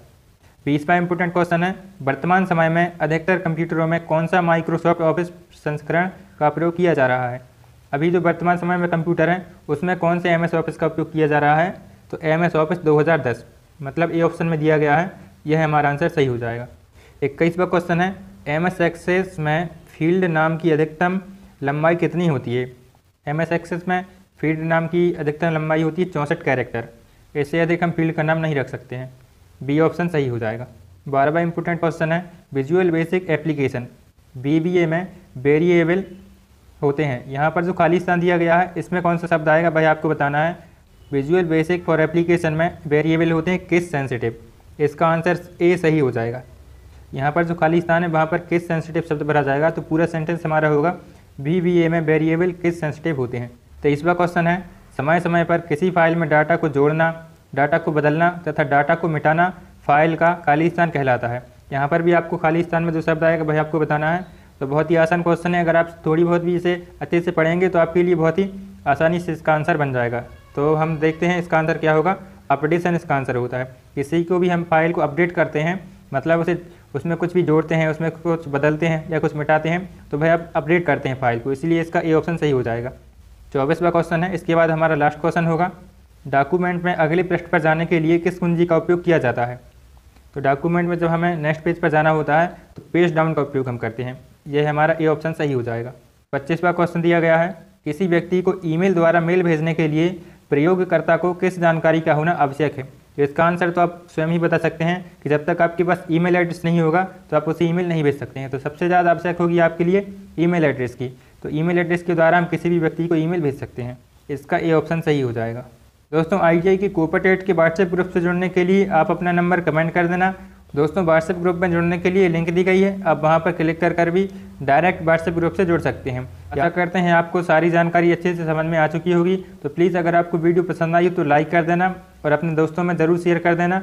20वां इंपॉर्टेंट क्वेश्चन है वर्तमान समय में अधिकतर कंप्यूटरों में कौन सा माइक्रोसॉफ्ट ऑफिस संस्करण का प्रयोग किया जा रहा है। अभी जो वर्तमान समय में कंप्यूटर हैं उसमें कौन से MS ऑफिस का उपयोग किया जा रहा है। तो MS ऑफिस 2010, मतलब ए ऑप्शन में दिया गया है, यह हमारा आंसर सही हो जाएगा। 21वां क्वेश्चन है MS एक्सेस में फील्ड नाम की अधिकतम लंबाई कितनी होती है। MS एक्सेस में फील्ड नाम की अधिकतम लंबाई होती है 64 कैरेक्टर, इससे अधिक हम फील्ड का नाम नहीं रख सकते हैं, बी ऑप्शन सही हो जाएगा। 12वां इंपॉर्टेंट क्वेश्चन है विजुअल बेसिक एप्लीकेशन VBA में वेरिएबल होते हैं। यहाँ पर जो खाली स्थान दिया गया है इसमें कौन सा शब्द आएगा भाई आपको बताना है। विजुअल बेसिक फॉर एप्लीकेशन में वेरिएबल होते हैं केस सेंसिटिव, इसका आंसर ए सही हो जाएगा। यहाँ पर जो खाली स्थान है वहाँ पर केस सेंसिटिव शब्द भरा जाएगा, तो पूरा सेंटेंस हमारा होगा VBA में वेरिएबल केस सेंसिटिव होते हैं। 23वां क्वेश्चन है समय समय पर किसी फाइल में डाटा को जोड़ना, डाटा को बदलना तथा डाटा को मिटाना फाइल का खाली स्थान कहलाता है। यहाँ पर भी आपको खाली स्थान में जो शब्द आएगा भाई आपको बताना है। तो बहुत ही आसान क्वेश्चन है, अगर आप थोड़ी बहुत भी इसे अच्छे से पढ़ेंगे तो आपके लिए बहुत ही आसानी से इसका आंसर बन जाएगा। तो हम देखते हैं इसका आंसर क्या होगा। अपडेशन इसका आंसर होता है। किसी को भी हम फाइल को अपडेट करते हैं, मतलब उसे उसमें कुछ भी जोड़ते हैं, उसमें कुछ बदलते हैं या कुछ मिटाते हैं तो भाई आप अपडेट करते हैं फाइल को, इसलिए इसका ए ऑप्शन सही हो जाएगा। 24वां क्वेश्चन है, इसके बाद हमारा लास्ट क्वेश्चन होगा, डॉक्यूमेंट में अगले पृष्ठ पर जाने के लिए किस कुंजी का उपयोग किया जाता है। तो डॉक्यूमेंट में जब हमें नेक्स्ट पेज पर जाना होता है तो पेज डाउन का उपयोग हम करते हैं, यह हमारा ए ऑप्शन सही हो जाएगा। 25वां क्वेश्चन दिया गया है, किसी व्यक्ति को ईमेल द्वारा मेल भेजने के लिए प्रयोगकर्ता को किस जानकारी का होना आवश्यक है। तो इसका आंसर तो आप स्वयं ही बता सकते हैं कि जब तक आपके पास ईमेल एड्रेस नहीं होगा तो आप उसे ईमेल नहीं भेज सकते हैं। तो सबसे ज़्यादा आवश्यक होगी आपके लिए ईमेल एड्रेस की, तो ईमेल एड्रेस के द्वारा हम किसी भी व्यक्ति को ईमेल भेज सकते हैं, इसका ए ऑप्शन सही हो जाएगा। दोस्तों ITI की कोपा टेट के व्हाट्सएप ग्रुप से जुड़ने के लिए आप अपना नंबर कमेंट कर देना। दोस्तों व्हाट्सएप ग्रुप में जुड़ने के लिए लिंक दी गई है, आप वहां पर क्लिक कर भी डायरेक्ट व्हाट्सएप ग्रुप से जुड़ सकते हैं। आशा करते हैं आपको सारी जानकारी अच्छे से समझ में आ चुकी होगी। तो प्लीज़ अगर आपको वीडियो पसंद आई तो लाइक कर देना और अपने दोस्तों में ज़रूर शेयर कर देना।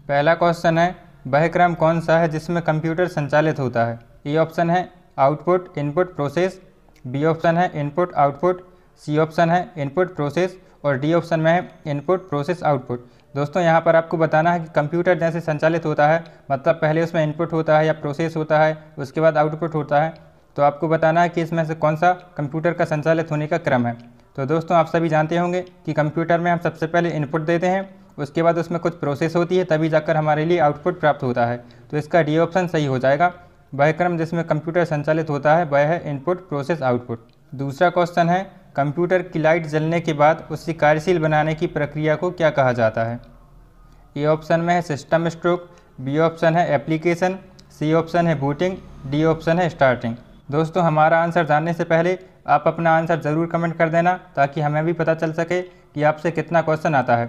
पहला क्वेश्चन है, वह क्रम कौन सा है जिसमें कंप्यूटर संचालित होता है। ए ऑप्शन है output input process, B option है इनपुट आउटपुट, सी ऑप्शन है इनपुट प्रोसेस और डी ऑप्शन में है इनपुट प्रोसेस आउटपुट। दोस्तों यहाँ पर आपको बताना है कि कंप्यूटर जैसे संचालित होता है, मतलब पहले उसमें इनपुट होता है या प्रोसेस होता है, उसके बाद आउटपुट होता है। तो आपको बताना है कि इसमें से कौन सा कंप्यूटर का संचालित होने का क्रम है। तो दोस्तों आप सभी जानते होंगे कि कंप्यूटर में हम सबसे पहले इनपुट देते हैं, उसके बाद उसमें कुछ प्रोसेस होती है, तभी जाकर हमारे लिए आउटपुट प्राप्त होता है। तो इसका डी ऑप्शन सही हो जाएगा। वह क्रम जिसमें कंप्यूटर संचालित होता है वह है इनपुट प्रोसेस आउटपुट। दूसरा क्वेश्चन है, कंप्यूटर की लाइट जलने के बाद उसे कार्यशील बनाने की प्रक्रिया को क्या कहा जाता है। ए ऑप्शन में है सिस्टम स्ट्रोक, बी ऑप्शन है एप्लीकेशन, सी ऑप्शन है बूटिंग, डी ऑप्शन है स्टार्टिंग। दोस्तों हमारा आंसर जानने से पहले आप अपना आंसर ज़रूर कमेंट कर देना ताकि हमें भी पता चल सके कि आपसे कितना क्वेश्चन आता है।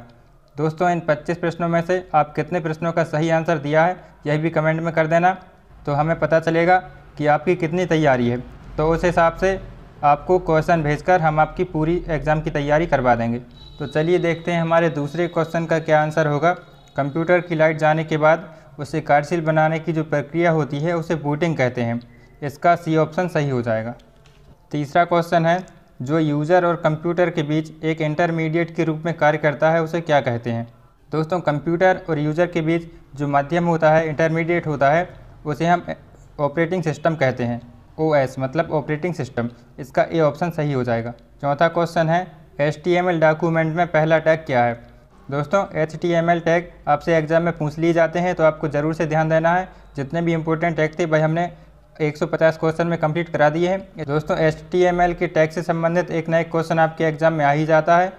दोस्तों इन 25 प्रश्नों में से आप कितने प्रश्नों का सही आंसर दिया है यह भी कमेंट में कर देना, तो हमें पता चलेगा कि आपकी कितनी तैयारी है। तो उस हिसाब से आपको क्वेश्चन भेजकर हम आपकी पूरी एग्ज़ाम की तैयारी करवा देंगे। तो चलिए देखते हैं हमारे दूसरे क्वेश्चन का क्या आंसर होगा। कंप्यूटर की लाइट जाने के बाद उसे कार्यशील बनाने की जो प्रक्रिया होती है उसे बूटिंग कहते हैं, इसका सी ऑप्शन सही हो जाएगा। तीसरा क्वेश्चन है, जो यूज़र और कंप्यूटर के बीच एक इंटरमीडिएट के रूप में कार्य करता है उसे क्या कहते हैं। दोस्तों कंप्यूटर और यूज़र के बीच जो माध्यम होता है, इंटरमीडिएट होता है, उसे हम ऑपरेटिंग सिस्टम कहते हैं। OS मतलब ऑपरेटिंग सिस्टम, इसका ए ऑप्शन सही हो जाएगा। चौथा क्वेश्चन है, HTML डॉक्यूमेंट में पहला टैग क्या है। दोस्तों HTML टैग आपसे एग्जाम में पूछ लिए जाते हैं, तो आपको ज़रूर से ध्यान देना है। जितने भी इंपॉर्टेंट टैग थे भाई हमने 150 क्वेश्चन में कंप्लीट करा दिए हैं। दोस्तों HTML के टैग से संबंधित एक ना एक क्वेश्चन आपके एग्जाम में आ ही जाता है,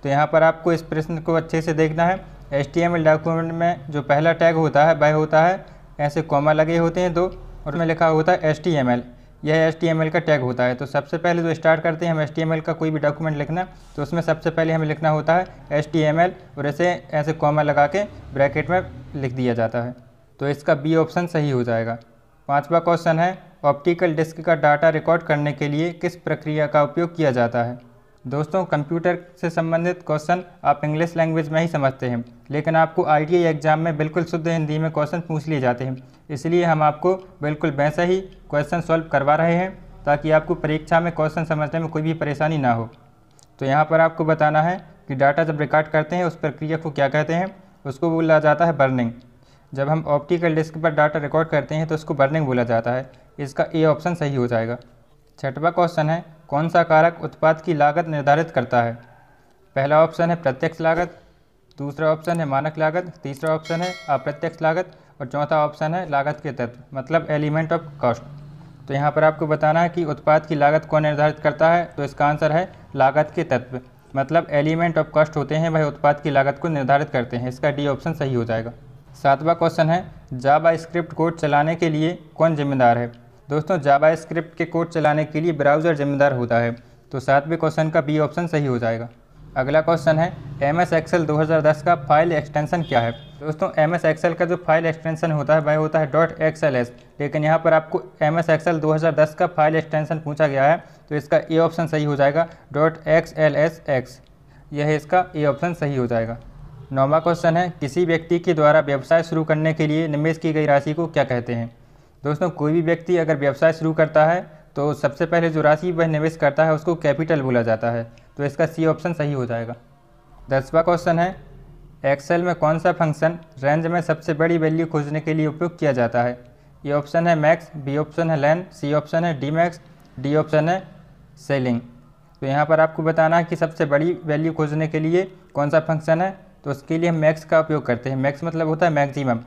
तो यहाँ पर आपको इस प्रश्न को अच्छे से देखना है। HTML डॉक्यूमेंट में जो पहला टैग होता है वह होता है, ऐसे कॉमा लगे होते हैं दो और उसमें लिखा होता है HTML, यह HTML का टैग होता है। तो सबसे पहले जो स्टार्ट करते हैं हम HTML का कोई भी डॉक्यूमेंट लिखना, तो उसमें सबसे पहले हमें लिखना होता है HTML और इसे ऐसे कॉमा लगा के ब्रैकेट में लिख दिया जाता है। तो इसका बी ऑप्शन सही हो जाएगा। पांचवा क्वेश्चन है, ऑप्टिकल डिस्क का डाटा रिकॉर्ड करने के लिए किस प्रक्रिया का उपयोग किया जाता है। दोस्तों कंप्यूटर से संबंधित क्वेश्चन आप इंग्लिश लैंग्वेज में ही समझते हैं, लेकिन आपको ITI एग्जाम में बिल्कुल शुद्ध हिंदी में क्वेश्चन पूछ लिए जाते हैं, इसलिए हम आपको बिल्कुल वैसा ही क्वेश्चन सॉल्व करवा रहे हैं ताकि आपको परीक्षा में क्वेश्चन समझने में कोई भी परेशानी ना हो। तो यहाँ पर आपको बताना है कि डाटा जब रिकॉर्ड करते हैं उस प्रक्रिया को क्या कहते हैं। उसको बोला जाता है बर्निंग। जब हम ऑप्टिकल डिस्क पर डाटा रिकॉर्ड करते हैं तो उसको बर्निंग बोला जाता है, इसका ए ऑप्शन सही हो जाएगा। छठवां क्वेश्चन है, कौन सा कारक उत्पाद की लागत निर्धारित करता है। पहला ऑप्शन है प्रत्यक्ष लागत, दूसरा ऑप्शन है मानक लागत, तीसरा ऑप्शन है अप्रत्यक्ष लागत और चौथा ऑप्शन है लागत के तत्व मतलब एलिमेंट ऑफ कॉस्ट। तो यहाँ पर आपको बताना है कि उत्पाद की लागत कौन निर्धारित करता है, तो इसका आंसर है लागत के तत्व मतलब एलिमेंट ऑफ कॉस्ट होते हैं, वह उत्पाद की लागत को निर्धारित करते हैं, इसका डी ऑप्शन सही हो जाएगा। सातवां क्वेश्चन है, जावा स्क्रिप्ट कोड चलाने के लिए कौन जिम्मेदार है। दोस्तों जावा स्क्रिप्ट के कोड चलाने के लिए ब्राउज़र जिम्मेदार होता है, तो सातवें क्वेश्चन का बी ऑप्शन सही हो जाएगा। अगला क्वेश्चन है, MS Excel 2010 का फाइल एक्सटेंशन क्या है। दोस्तों MS Excel का जो फाइल एक्सटेंशन होता है वह होता है .xls, लेकिन यहाँ पर आपको MS Excel 2010 का फाइल एक्सटेंशन पूछा गया है, तो इसका ए ऑप्शन सही हो जाएगा .xlsx, यह इसका ए ऑप्शन सही हो जाएगा। नौवां क्वेश्चन है, किसी व्यक्ति के द्वारा व्यवसाय शुरू करने के लिए निवेश की गई राशि को क्या कहते हैं। दोस्तों कोई भी व्यक्ति अगर व्यवसाय शुरू करता है तो सबसे पहले जो राशि वह निवेश करता है उसको कैपिटल बोला जाता है, तो इसका सी ऑप्शन सही हो जाएगा। 10वां क्वेश्चन है, एक्सेल में कौन सा फंक्शन रेंज में सबसे बड़ी वैल्यू खोजने के लिए उपयोग किया जाता है? ए ऑप्शन है मैक्स, बी ऑप्शन है लेन, सी ऑप्शन है डी मैक्स, डी ऑप्शन है सेलिंग। तो यहाँ पर आपको बताना है कि सबसे बड़ी वैल्यू खोजने के लिए कौन सा फंक्शन है। तो उसके लिए हम मैक्स का उपयोग करते हैं। मैक्स मतलब होता है मैक्सिमम।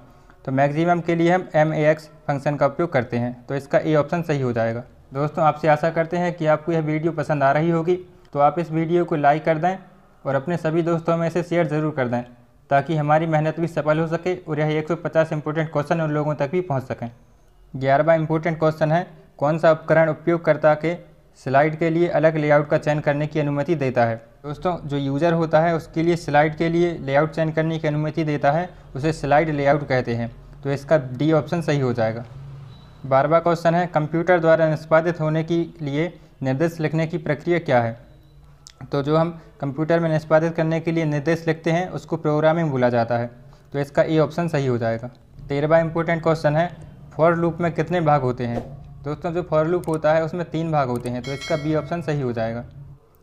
तो मैक्सिमम के लिए हम MAX फंक्शन का उपयोग करते हैं। तो इसका ए ऑप्शन सही हो जाएगा। दोस्तों, आपसे आशा करते हैं कि आपको यह वीडियो पसंद आ रही होगी। तो आप इस वीडियो को लाइक कर दें और अपने सभी दोस्तों में इसे शेयर ज़रूर कर दें, ताकि हमारी मेहनत भी सफल हो सके और यह 150 इंपॉर्टेंट क्वेश्चन उन लोगों तक भी पहुँच सकें। 11वां इंपॉर्टेंट क्वेश्चन है, कौन सा उपकरण उपयोगकर्ता के स्लाइड के लिए अलग लेआउट का चयन करने की अनुमति देता है? दोस्तों, जो यूज़र होता है उसके लिए स्लाइड के लिए लेआउट चयन करने की अनुमति देता है, उसे स्लाइड लेआउट कहते हैं। तो इसका डी ऑप्शन सही हो जाएगा। 12वां क्वेश्चन है, कंप्यूटर द्वारा निष्पादित होने के लिए निर्देश लिखने की प्रक्रिया क्या है? तो जो हम कंप्यूटर में निष्पादित करने के लिए निर्देश लिखते हैं उसको प्रोग्रामिंग बोला जाता है। तो इसका ए ऑप्शन सही हो जाएगा। 13वां इंपॉर्टेंट क्वेश्चन है, फॉर लूप में कितने भाग होते हैं? दोस्तों, जो फॉर लूप होता है उसमें 3 भाग होते हैं। तो इसका बी ऑप्शन सही हो जाएगा।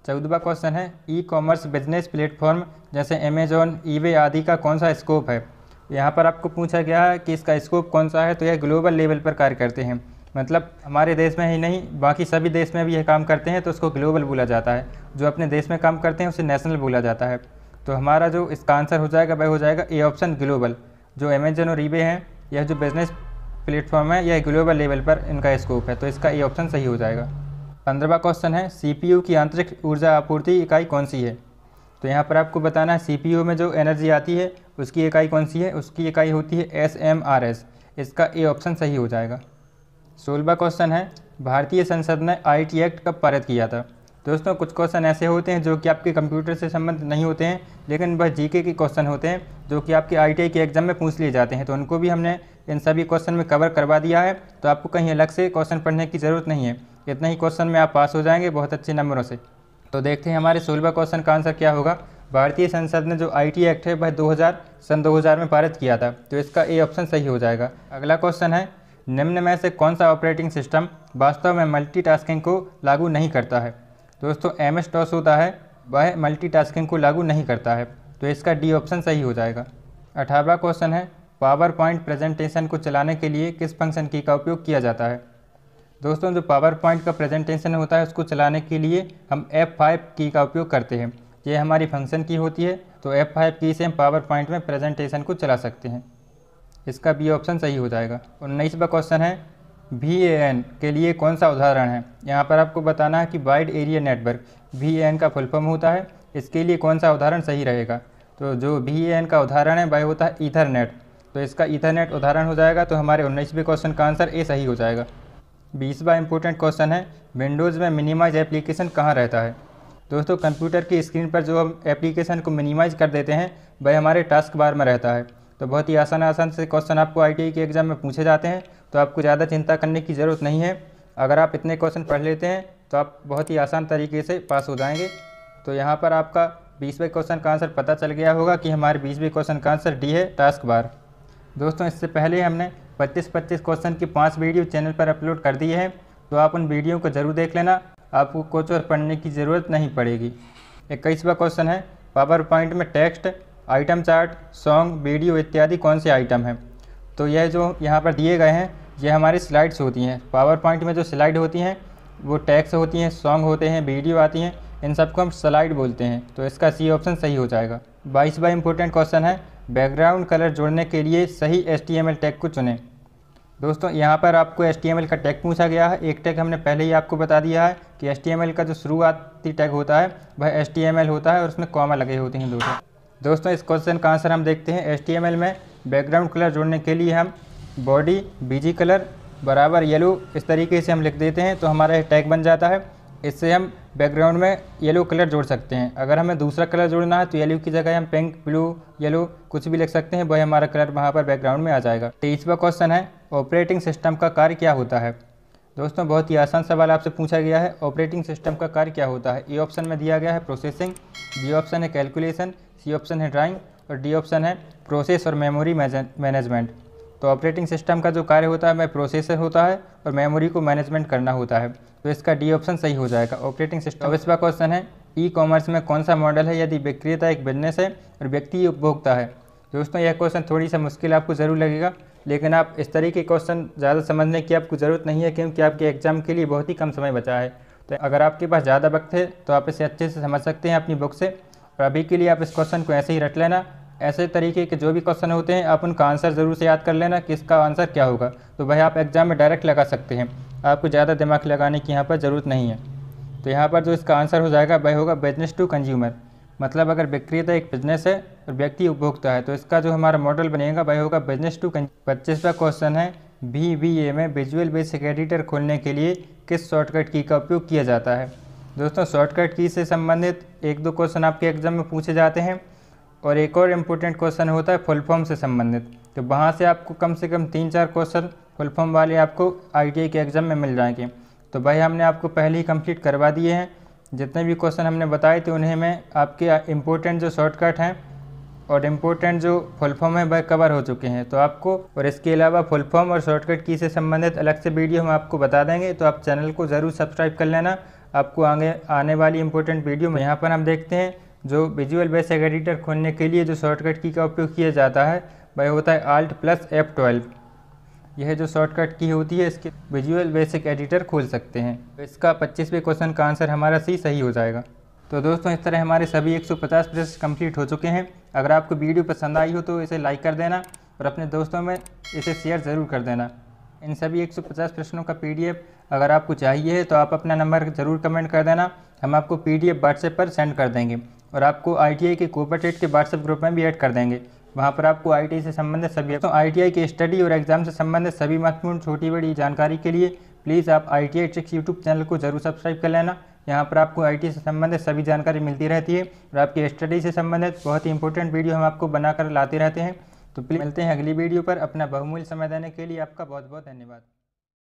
14वां क्वेश्चन है, ई कॉमर्स बिजनेस प्लेटफॉर्म जैसे अमेजॉन, ईबे आदि का कौन सा स्कोप है? यहाँ पर आपको पूछा गया है कि इसका स्कोप कौन सा है। तो यह ग्लोबल लेवल पर कार्य करते हैं, मतलब हमारे देश में ही नहीं बाकी सभी देश में भी यह काम करते हैं। तो उसको ग्लोबल बोला जाता है। जो अपने देश में काम करते हैं उसे नेशनल बोला जाता है। तो हमारा जो इसका आंसर हो जाएगा वह हो जाएगा ए ऑप्शन ग्लोबल। जो अमेजॉन और ईबे हैं, यह जो बिजनेस प्लेटफॉर्म है, यह ग्लोबल लेवल पर इनका स्कोप है। तो इसका ए ऑप्शन सही हो जाएगा। 15वां क्वेश्चन है, CPU की आंतरिक ऊर्जा आपूर्ति इकाई कौन सी है? तो यहाँ पर आपको बताना है CPU में जो एनर्जी आती है उसकी इकाई कौन सी है। उसकी इकाई होती है SMRS। इसका ए ऑप्शन सही हो जाएगा। 16वां क्वेश्चन है, भारतीय संसद ने IT एक्ट कब पारित किया था? दोस्तों, कुछ क्वेश्चन ऐसे होते हैं जो कि आपके कंप्यूटर से संबंध नहीं होते हैं, लेकिन वह GK के क्वेश्चन होते हैं जो कि आपके ITI के एग्जाम में पूछ लिए जाते हैं। तो उनको भी हमने इन सभी क्वेश्चन में कवर करवा दिया है। तो आपको कहीं अलग से क्वेश्चन पढ़ने की ज़रूरत नहीं है। इतना ही क्वेश्चन में आप पास हो जाएंगे बहुत अच्छे नंबरों से। तो देखते हैं हमारे 16वां क्वेश्चन का आंसर क्या होगा। भारतीय संसद ने जो IT एक्ट है वह सन 2000 में पारित किया था। तो इसका ए ऑप्शन सही हो जाएगा। अगला क्वेश्चन है, निम्न में से कौन सा ऑपरेटिंग सिस्टम वास्तव में मल्टीटास्किंग को लागू नहीं करता है? दोस्तों, MS-DOS होता है, वह मल्टीटास्किंग को लागू नहीं करता है। तो इसका डी ऑप्शन सही हो जाएगा। 18वां क्वेश्चन है, पावर पॉइंट प्रेजेंटेशन को चलाने के लिए किस फंक्शन की का उपयोग किया जाता है? दोस्तों, जो पावर पॉइंट का प्रेजेंटेशन होता है उसको चलाने के लिए हम F5 की का उपयोग करते हैं। ये हमारी फंक्शन की होती है। तो F5 की से हम पावर पॉइंट में प्रेजेंटेशन को चला सकते हैं। इसका बी ऑप्शन सही हो जाएगा। 19वां क्वेश्चन है, VAN के लिए कौन सा उदाहरण है? यहाँ पर आपको बताना है कि वाइड एरिया नेटवर्क VAN का फुल फॉर्म होता है। इसके लिए कौन सा उदाहरण सही रहेगा? तो जो VAN का उदाहरण है वह होता है ईथरनेट। तो इसका ईथरनेट उदाहरण हो जाएगा। तो हमारे 19वें क्वेश्चन का आंसर ए सही हो जाएगा। 20वां इंपॉर्टेंट क्वेश्चन है, विंडोज़ में मिनिमाइज एप्लीकेशन कहाँ रहता है? दोस्तों, कंप्यूटर की स्क्रीन पर जो हम एप्लीकेशन को मिनिमाइज कर देते हैं वह हमारे टास्क बार में रहता है। तो बहुत ही आसान से क्वेश्चन आपको ITI के एग्जाम में पूछे जाते हैं। तो आपको ज़्यादा चिंता करने की ज़रूरत नहीं है। अगर आप इतने क्वेश्चन पढ़ लेते हैं तो आप बहुत ही आसान तरीके से पास हो जाएंगे। तो यहाँ पर आपका 20वें क्वेश्चन का आंसर पता चल गया होगा कि हमारे 20वें क्वेश्चन का आंसर डी है, टास्क बार। दोस्तों, इससे पहले हमने 25 क्वेश्चन की 5 वीडियो चैनल पर अपलोड कर दिए हैं। तो आप उन वीडियो को ज़रूर देख लेना, आपको कुछ और पढ़ने की ज़रूरत नहीं पड़ेगी। 21वां क्वेश्चन है, पावर पॉइंट में text, item chart, song, video इत्यादि कौन से आइटम हैं? तो यह जो यहाँ पर दिए गए हैं ये हमारी स्लाइड्स होती हैं। पावर पॉइंट में जो स्लाइड होती हैं वो टेक्स्ट होती हैं, सॉन्ग होते हैं, वीडियो आती हैं। इन सबको हम स्लाइड बोलते हैं। तो इसका सी ऑप्शन सही हो जाएगा। 22वां इंपॉर्टेंट क्वेश्चन है, बैकग्राउंड कलर जोड़ने के लिए सही HTML टैग को चुनें। दोस्तों, यहाँ पर आपको HTML का टैग पूछा गया है। एक टैग हमने पहले ही आपको बता दिया है कि HTML का जो शुरुआती टैग होता है वह HTML होता है और उसमें कॉमा लगे होते हैं दोस्तों, इस क्वेश्चन का आंसर हम देखते हैं। HTML में बैकग्राउंड कलर जोड़ने के लिए हम बॉडी BG कलर बराबर येलो इस तरीके से हम लिख देते हैं। तो हमारा टैग बन जाता है। इससे हम बैकग्राउंड में येलो कलर जोड़ सकते हैं। अगर हमें दूसरा कलर जोड़ना है तो येलो की जगह हम पिंक, ब्लू, येलो कुछ भी लिख सकते हैं। वही हमारा कलर वहाँ पर बैकग्राउंड में आ जाएगा। 23वां क्वेश्चन है, ऑपरेटिंग सिस्टम का कार्य क्या होता है? दोस्तों, बहुत ही आसान सवाल आपसे पूछा गया है। ऑपरेटिंग सिस्टम का कार्य क्या होता है? ए ऑप्शन में दिया गया है प्रोसेसिंग, बी ऑप्शन है कैलकुलेशन, सी ऑप्शन है ड्राइंग और डी ऑप्शन है प्रोसेस और मेमोरी मैनेजमेंट। तो ऑपरेटिंग सिस्टम का जो कार्य होता है वह प्रोसेसर होता है और मेमोरी को मैनेजमेंट करना होता है। तो इसका डी ऑप्शन सही हो जाएगा। Operating system. 24वां क्वेश्चन है, ई कॉमर्स में कौन सा मॉडल है यदि विक्रेता एक बिजनेस है और व्यक्ति उपभोक्ता है। दोस्तों यह क्वेश्चन थोड़ी सा मुश्किल आपको ज़रूर लगेगा, लेकिन आप इस तरह के क्वेश्चन ज़्यादा समझने की आपको ज़रूरत नहीं है, क्योंकि आपके एग्ज़ाम के लिए बहुत ही कम समय बचा है। तो अगर आपके पास ज़्यादा वक्त है तो आप इसे अच्छे से समझ सकते हैं अपनी बुक से। और अभी के लिए आप इस क्वेश्चन को ऐसे ही रट लेना। ऐसे तरीके के जो भी क्वेश्चन होते हैं आप उनका आंसर ज़रूर से याद कर लेना कि इसका आंसर क्या होगा, तो वह आप एग्ज़ाम में डायरेक्ट लगा सकते हैं। आपको ज़्यादा दिमाग लगाने की यहाँ पर ज़रूरत नहीं है। तो यहाँ पर जो इसका आंसर हो जाएगा वह होगा बिजनेस टू कंज्यूमर। मतलब अगर विक्रेता एक बिजनेस है और व्यक्ति उपभोक्ता है तो इसका जो हमारा मॉडल बनेगा वह होगा बिजनेस टू कंज्यूमर। 25वां क्वेश्चन है, VBA में विजुअल बेसिक एडिटर खोलने के लिए किस शॉर्टकट की का उपयोग किया जाता है। दोस्तों शॉर्टकट की से संबंधित 1-2 क्वेश्चन आपके एग्जाम में पूछे जाते हैं, और एक और इम्पोर्टेंट क्वेश्चन होता है फुल फॉर्म से संबंधित। तो वहाँ से आपको कम से कम 3-4 क्वेश्चन फुल फॉर्म वाले आपको ITI के एग्ज़ाम में मिल जाएंगे। तो भाई हमने आपको पहले ही कंप्लीट करवा दिए हैं। जितने भी क्वेश्चन हमने बताए थे उन्हें में आपके इम्पोर्टेंट जो शॉर्टकट हैं और इम्पोर्टेंट जो फुल फॉर्म है वह कवर हो चुके हैं। तो आपको और इसके अलावा फुल फॉर्म और शॉर्टकट की से संबंधित अलग से वीडियो हम आपको बता देंगे, तो आप चैनल को ज़रूर सब्सक्राइब कर लेना। आपको आगे आने वाली इंपॉर्टेंट वीडियो में यहाँ पर हम देखते हैं जो विजुअल बेसिक एडिटर खोलने के लिए जो शॉर्टकट की का उपयोग किया जाता है वह होता है Alt+F12। यह जो शॉर्टकट की होती है इसके विजुअल बेसिक एडिटर खोल सकते हैं। तो इसका 25वें क्वेश्चन का आंसर हमारा सी सही हो जाएगा। तो दोस्तों इस तरह हमारे सभी 150 प्रश्न कंप्लीट हो चुके हैं। अगर आपको वीडियो पसंद आई हो तो इसे लाइक कर देना और अपने दोस्तों में इसे शेयर ज़रूर कर देना। इन सभी 150 प्रश्नों का PDF अगर आपको चाहिए है तो आप अपना नंबर ज़रूर कमेंट कर देना, हम आपको PDF व्हाट्सएप पर सेंड कर देंगे। और आपको ITI के कोपा टेट के व्हाट्सएप ग्रुप में भी ऐड कर देंगे। वहाँ पर आपको ITI से संबंधित सभी ITI के स्टडी और एग्जाम से संबंधित सभी महत्वपूर्ण छोटी बड़ी जानकारी के लिए प्लीज़ आप ITI ट्रिक्स यूट्यूब चैनल को जरूर सब्सक्राइब कर लेना। यहाँ पर आपको ITI से संबंधित सभी जानकारी मिलती रहती है और आपकी स्टडी से संबंधित बहुत ही इंपॉर्टेंट वीडियो हम आपको बनाकर लाते रहते हैं। तो प्लीज़ मिलते हैं अगली वीडियो पर। अपना बहुमूल्य समय देने के लिए आपका बहुत बहुत धन्यवाद।